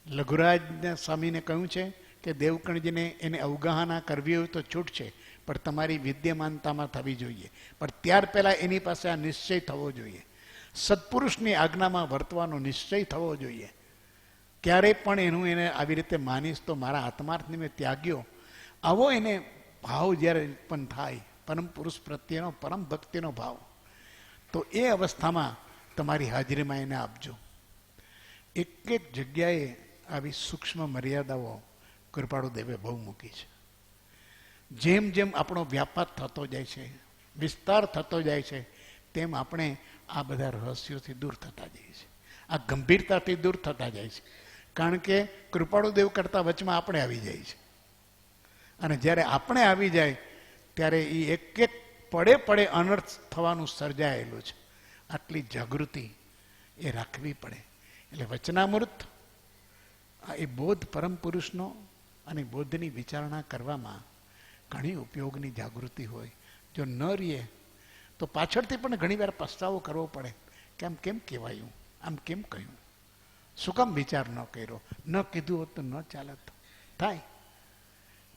લઘુરાજ સ્વામીને કહ્યું છે કે દેવકણજીને એને અવગાહના કરવી હોય તો છૂટ છે, પણ તમારી વિદ્યમાનતામાં થવી જોઈએ, પણ ત્યાર પહેલાં એની પાસે આ નિશ્ચય થવો જોઈએ. સત્પુરુષની આજ્ઞામાં વર્તવાનો નિશ્ચય થવો જોઈએ. ક્યારેય પણ એનું એને આવી રીતે માનીશ તો મારા આત્માર્થને મેં ત્યાગ્યો, આવો એને ભાવ જ્યારે ઉત્પન્ન થાય, પરમ પુરુષ પ્રત્યેનો પરમ ભક્તિનો ભાવ, તો એ અવસ્થામાં તમારી હાજરીમાં એને આપજો. એક એક જગ્યાએ આવી સૂક્ષ્મ મર્યાદાઓ કૃપાળુદેવે બહુ મૂકી છે. જેમ જેમ આપણો વ્યાપાર થતો જાય છે, વિસ્તાર થતો જાય છે, તેમ આપણે આ બધા રહસ્યોથી દૂર થતા જઈએ છીએ, આ ગંભીરતાથી દૂર થતા જાય છે. કારણ કે કૃપાળુદેવ કરતાં વચમાં આપણે આવી જાય છે, અને જ્યારે આપણે આવી જાય ત્યારે એ એક એક પડે પડે અનર્થ થવાનું સર્જાયેલું છે. આટલી જાગૃતિ એ રાખવી પડે. એટલે વચનામૃત એ બોધ પરમ પુરુષનો અને બોધની વિચારણા કરવામાં ઘણી ઉપયોગની જાગૃતિ હોય. જો ન રહીએ તો પાછળથી પણ ઘણીવાર પસ્તાવો કરવો પડે કે આમ કેમ કહેવાયું, આમ કેમ કહ્યું, શું કામ વિચાર ન કર્યો, ન કીધું હોત તો ન ચાલત થાય.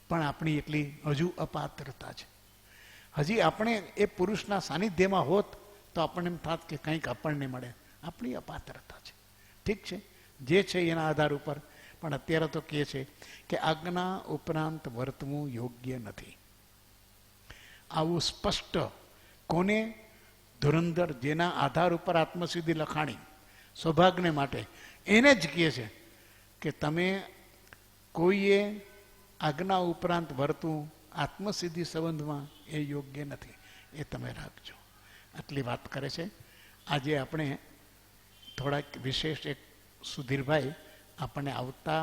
પણ આપણી એટલી હજુ અપાત્રતા છે. હજી આપણે એ પુરુષના સાનિધ્યમાં હોત તો આપણને એમ થાત કે કંઈક આપણને મળે. આપણી અપાત્રતા છે. ઠીક છે, જે છે એના આધાર ઉપર. પણ અત્યારે તો કહે છે કે આજ્ઞા ઉપરાંત વર્તવું યોગ્ય નથી. આવું સ્પષ્ટ કોને? ધુરંધર, જેના આધાર ઉપર આત્મસિદ્ધિ લખાણી સૌભાગ્યને માટે, એને જ કહે છે કે તમે કોઈએ આજ્ઞા ઉપરાંત વર્તવું આત્મસિદ્ધિ સંબંધમાં એ યોગ્ય નથી, એ તમે રાખજો. આટલી વાત કરે છે. આજે આપણે થોડાક વિશેષ એક સુધીરભાઈ આપણને આવતા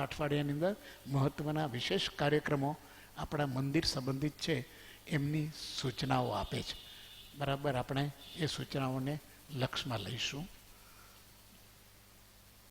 અઠવાડિયાની અંદર મહત્ત્વના વિશેષ કાર્યક્રમો આપણા મંદિર સંબંધિત છે એમની સૂચનાઓ આપે છે. બરાબર, આપણે એ સૂચનાઓને લક્ષમાં લઈશું.